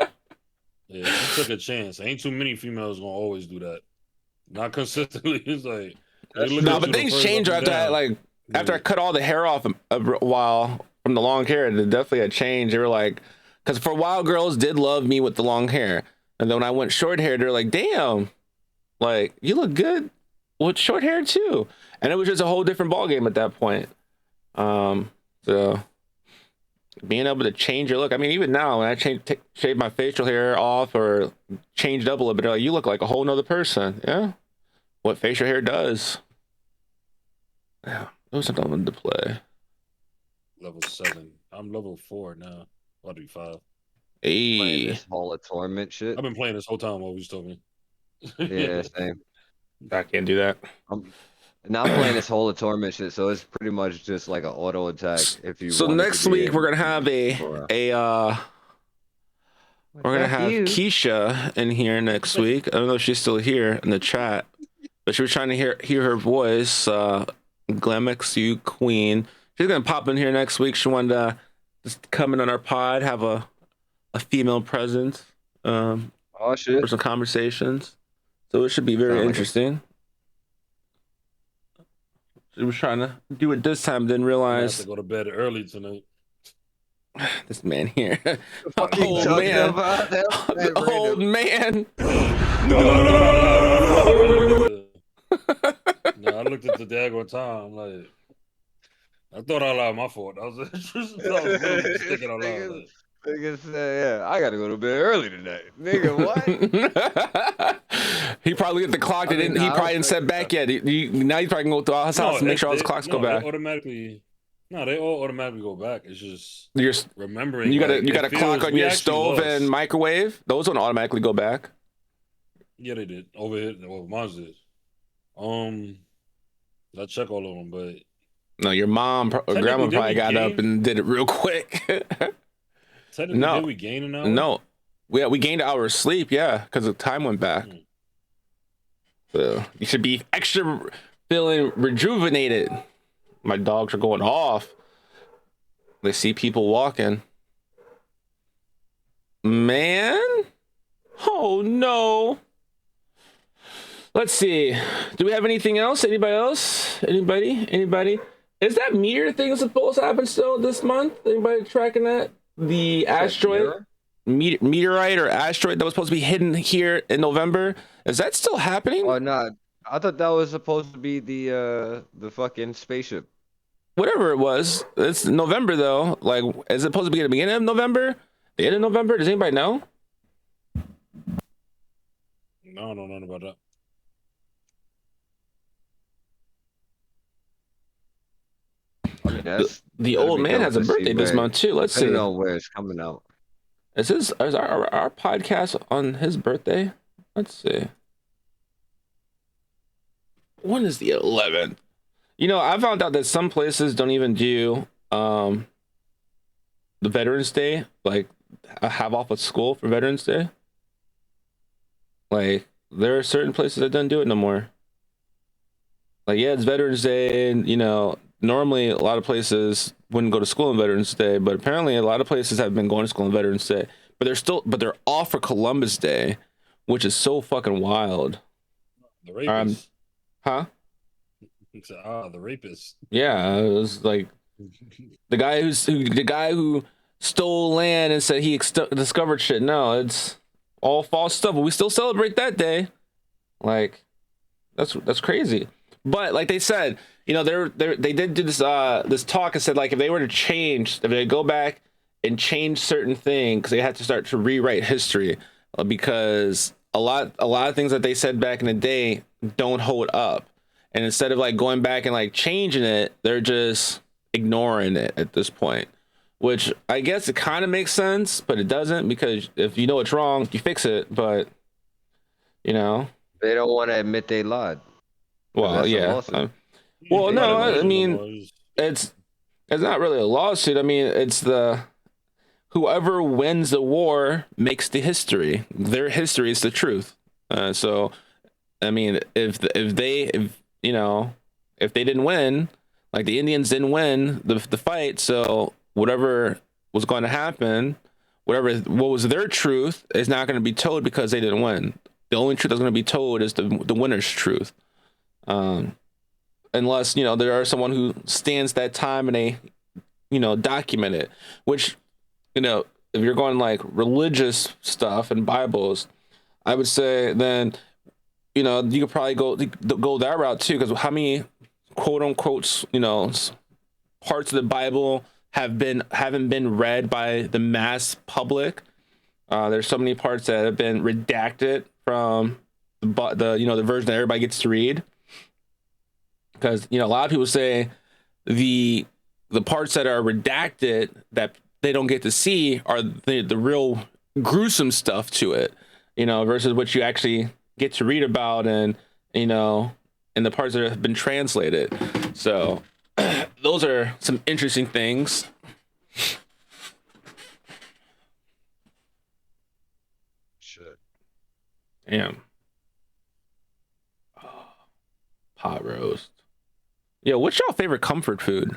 yeah, she took a chance. Ain't too many females gonna always do that. Not consistently. It's like they look No, at but you the things first change up and after I down. after I cut all the hair off a while from the long hair. It definitely had changed. They were like, because for a while, girls did love me with the long hair, and then when I went short hair, they're like, damn, like you look good with short hair too. And it was just a whole different ballgame at that point. So being able to change your look. I mean, even now when I shave my facial hair off or changed up a little bit, they're like, you look like a whole nother person. Yeah, what facial hair does. Yeah, those are something to play. Level 7. I'm level 4 now. About to be 5. Playing Hey, this Hall of Torment shit. I've been playing this whole time while we was talking. Yeah, same. I can't do that. Now I'm playing this Hall of Torment shit, so it's pretty much just like an auto attack. If you So want it next to be week we're gonna have we're gonna have Keisha in here next week. I don't know if she's still here in the chat, but she was trying to hear her voice. Glamix, you queen. She's gonna pop in here next week. She wanted to just come in on our pod, have a female presence, Oh shit. for some conversations. So it should be very Sound like a- interesting. She was trying to do it this time, didn't I have realize to go to bed early tonight. this man here. Fuck you Old talking man. about? That Old random. man. No, I looked at the daggone time. I'm like, I thought out loud. My fault. I was literally just thinking out loud. Like, Nigga said, yeah, I gotta go to bed early tonight. Nigga, what? He probably hit the clock. I mean, He I probably was didn't set thinking back yet. Now you probably can go through all his house and make sure all his clocks go back. They all automatically go back. It's just You're, remembering. you got like, a it clock feels- on we your actually stove lost. and microwave. Those don't automatically go back. Yeah, they did. Over here, well, mine did. I check all of them, but No, your mom or Technically, grandma did probably we got gain? up and did it real quick. technically, No. did we gain an hour? No, we gained an hour of sleep. Yeah, because the time went back. Mm. So you should be extra feeling rejuvenated. My dogs are going off. They see people walking. Man, oh no. Let's see. Do we have anything else? Anybody else? Anybody? Is that meteor thing supposed to happen still this month? Anybody tracking that? The asteroid, meteorite or asteroid that was supposed to be hidden here in November. Is that still happening? Oh no, I thought that was supposed to be the fucking spaceship. whatever it was. It's November though. Like, is it supposed to be at the beginning of November? The end of November? Does anybody know? No, I don't know about that. I mean, that's The that'd old be man dope has a to see birthday this where- month too. Let's I see. don't know where it's coming out. Is our podcast on his birthday? Let's see. When is the 11th? You know, I found out that some places don't even do the Veterans Day, like have off of school for Veterans Day. Like, there are certain places that don't do it no more. Like, yeah, it's Veterans Day, and you know, normally a lot of places wouldn't go to school on Veterans Day, but apparently a lot of places have been going to school on Veterans Day. But they're off for Columbus Day, which is so fucking wild. The rapist. Huh? The rapist. Yeah, it was like the guy who stole land and said he discovered shit. No, it's all false stuff. But we still celebrate that day. Like, that's crazy. But like they said, you know, they did do this talk and said, like, if they go back and change certain things, they had to start to rewrite history, because a lot of things that they said back in the day don't hold up. And instead of like going back and like changing it, they're just ignoring it at this point, which I guess it kind of makes sense, but it doesn't, because if you know it's wrong, you fix it. But you know, They don't want to admit they lied. well, That's a yeah. lawsuit. Well, no, Whatever. I mean, it's not really a lawsuit. I mean, it's whoever wins the war makes the history. Their history is the truth. So, I mean, if they didn't win, like the Indians didn't win the fight, so whatever was going to happen, what was their truth is not going to be told because they didn't win. The only truth that's going to be told is the winner's truth. Unless, you know, there are someone who stands that time and they, you know, document it, which, you know, if you're going like religious stuff and Bibles, I would say then, you know, you could probably go that route too, because how many quote unquote, you know, parts of the Bible haven't been read by the mass public? There's so many parts that have been redacted from the version that everybody gets to read. Because, you know, a lot of people say the parts that are redacted that they don't get to see are the real gruesome stuff to it, you know, versus what you actually get to read about, and, you know, and the parts that have been translated. So those are some interesting things. Shit. Damn. Oh, pot roast. Yeah, what's y'all favorite comfort food?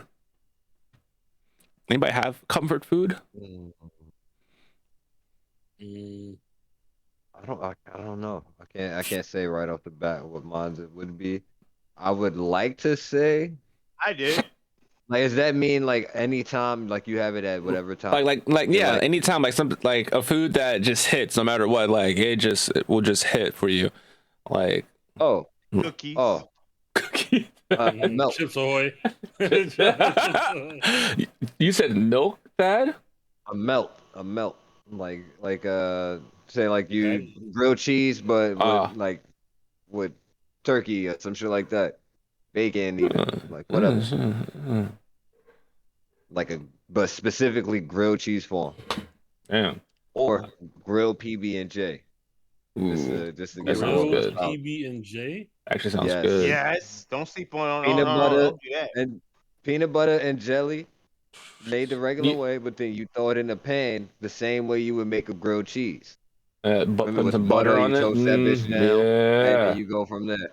Anybody have comfort food? Mm, Mm, I don't know. I can't say right off the bat what mine it would be. I would like to say, I did. like, does that mean like anytime, like you have it at whatever time? Like You're yeah, like- anytime, like something like a food that just hits no matter what, like it will just hit for you. Like Oh, Cookies. oh, cookie. milk. Chips Ahoy. You said milk, Thad? A melt. Like say like you grilled cheese, but with, like with turkey or some shit like that, bacon, even like whatever. Like but specifically grilled cheese form Damn. or grilled PB and J. Ooh, Just to that get sounds rid good. of the PB and J. actually sounds Yes. good. Yes. Don't sleep on Peanut butter. Don't do that. And peanut butter and jelly made the regular You- way, but then you throw it in a pan the same way you would make a grilled cheese. But Remember put with some butter, butter you on it. toast that bitch down, And Yeah. then you go from there.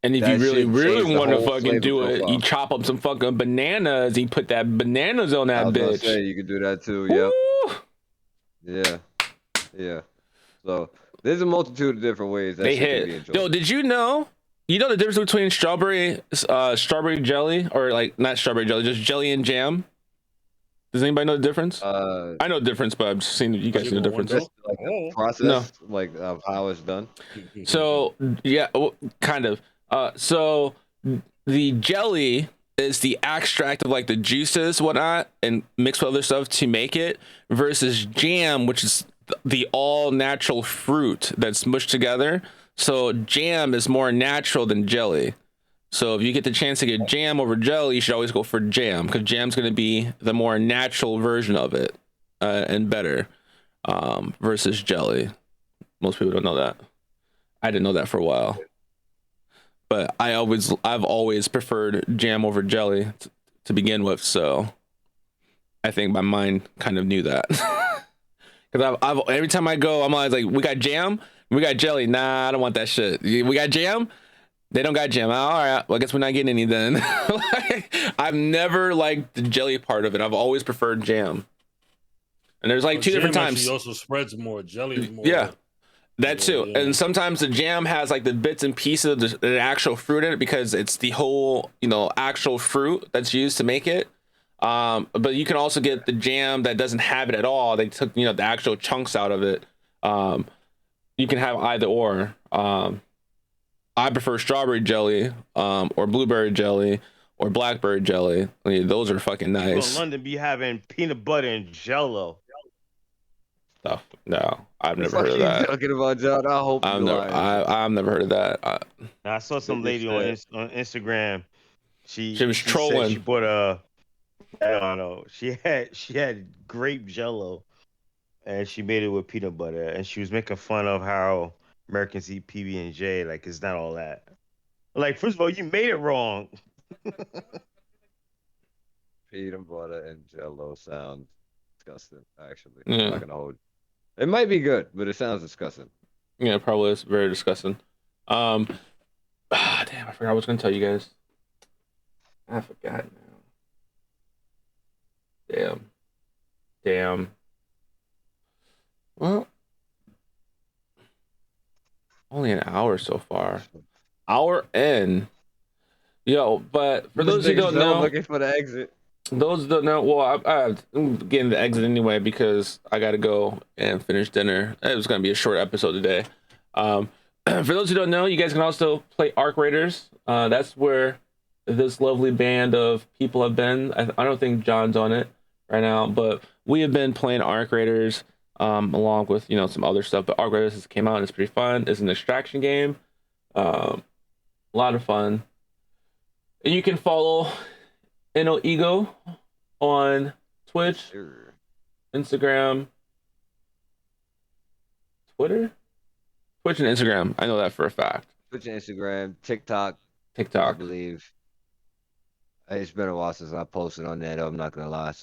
And if That you shit really changed the want to whole fucking flavor do it, profile. you chop up some fucking bananas. You put that bananas on I that was gonna bitch. say you could do that too. Yep. Woo! Yeah. So there's a multitude of different ways that They shit can be hit. enjoyed. Yo, did you know? You know the difference between strawberry jelly, or like not strawberry jelly, just jelly and jam? Does anybody know the difference? I know the difference, but I'm just seeing you guys see the difference. That's like Oh. a process, like of how it's done. So yeah, kind of. So the jelly is the extract of like the juices, whatnot, and mixed with other stuff to make it, versus jam, which is the all natural fruit that's mushed together. So jam is more natural than jelly. So if you get the chance to get jam over jelly, you should always go for jam, because jam's going to be the more natural version of it, and better, versus jelly. Most people don't know that. I didn't know that for a while, but I've always preferred jam over jelly to begin with. So I think my mind kind of knew that. Because I've every time I go, I'm always like, we got jam, we got jelly. Nah, I don't want that shit. We got jam. They don't got jam. All right, well, I guess we're not getting any then. Like, I've never liked the jelly part of it. I've always preferred jam. And there's like two different times. He also spreads more. Jelly is more. Yeah, that too. Yeah. And sometimes the jam has like the bits and pieces of the actual fruit in it, because it's the whole, actual fruit that's used to make it. But you can also get the jam that doesn't have it at all. They took, the actual chunks out of it. You can have either or. I prefer strawberry jelly, or blueberry jelly, or blackberry jelly. I mean, those are fucking nice. Well, London be having peanut butter and Jello. Stuff. No, I've never heard of that. Talking about John, I hope I've never heard of that. Now, I saw some lady on Instagram. She was trolling. She bought I don't know. She had grape Jello, and she made it with peanut butter, and she was making fun of how Americans eat PB&J. Like, it's not all that. Like, first of all, you made it wrong. Peanut butter and Jello sounds disgusting. Actually, Yeah. I'm not gonna hold. It might be good, but it sounds disgusting. Yeah, it probably is very disgusting. Damn, I forgot what I was gonna tell you guys. I forgot now. Damn. Well, only an hour so far. Hour in. Yo, but for those who don't know, looking for the exit. those don't know. Well, I'm getting the exit anyway, because I got to go and finish dinner. It was going to be a short episode today. For those who don't know, you guys can also play Arc Raiders. That's where this lovely band of people have been. I don't think John's on it right now, but we have been playing Arc Raiders, along with some other stuff. But Arc Raiders came out and it's pretty fun. It's an extraction game. A lot of fun. And you can follow InnoEgo on Twitch, Sure. Instagram, Twitter? Twitch and Instagram. I know that for a fact. Twitch and Instagram, TikTok, I TikTok. believe. It's been a while since I posted on that. I'm not gonna lie,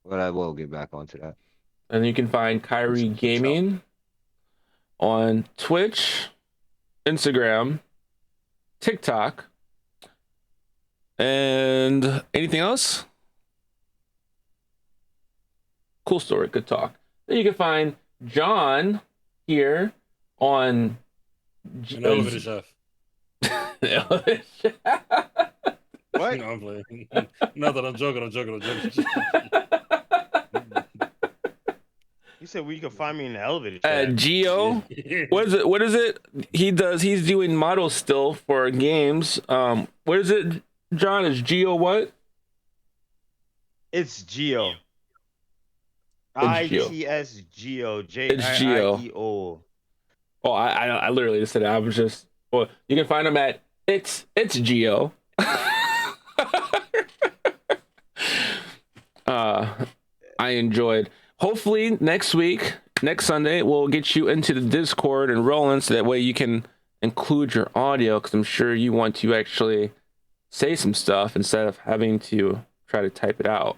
but I will get back onto that. And you can find Kyrie Gaming on Twitch, Instagram, TikTok, and anything else? Cool story, good talk. Then you can find John here on An elevator chef. What? No, I'm playing. Nothing. I'm joking. You said where you can find me in the elevator. Chat. Geo. What is it? He's doing models still for games. What is it, John? Is Geo what? It's Geo. It's Geo. ITS Geo. It's Geo. JIIEO. Oh, I literally just said it. I was just. Well, you can find him at it's Geo. I enjoyed. Hopefully next Sunday, we'll get you into the Discord and rolling, so that way you can include your audio, because I'm sure you want to actually say some stuff instead of having to try to type it out.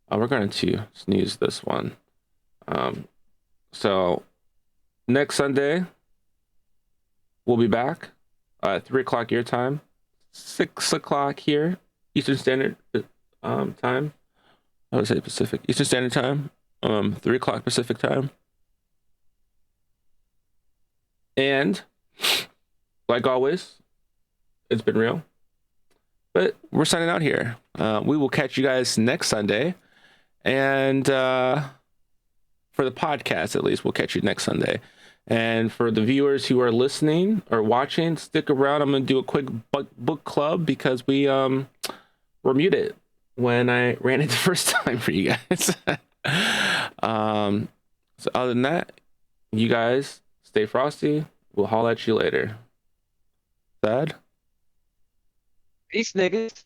We're going to snooze this one. So next Sunday, we'll be back at 3 o'clock your time, 6 o'clock here, Eastern Standard time. I would say Pacific, Eastern Standard Time, 3 o'clock Pacific time. And like always, it's been real. But we're signing out here. We will catch you guys next Sunday. And for the podcast, at least, we'll catch you next Sunday. And for the viewers who are listening or watching, stick around. I'm going to do a quick book club, because we were muted when I ran it the first time for you guys. So other than that, you guys stay frosty. We'll holler at you later. Sad? Peace, niggas.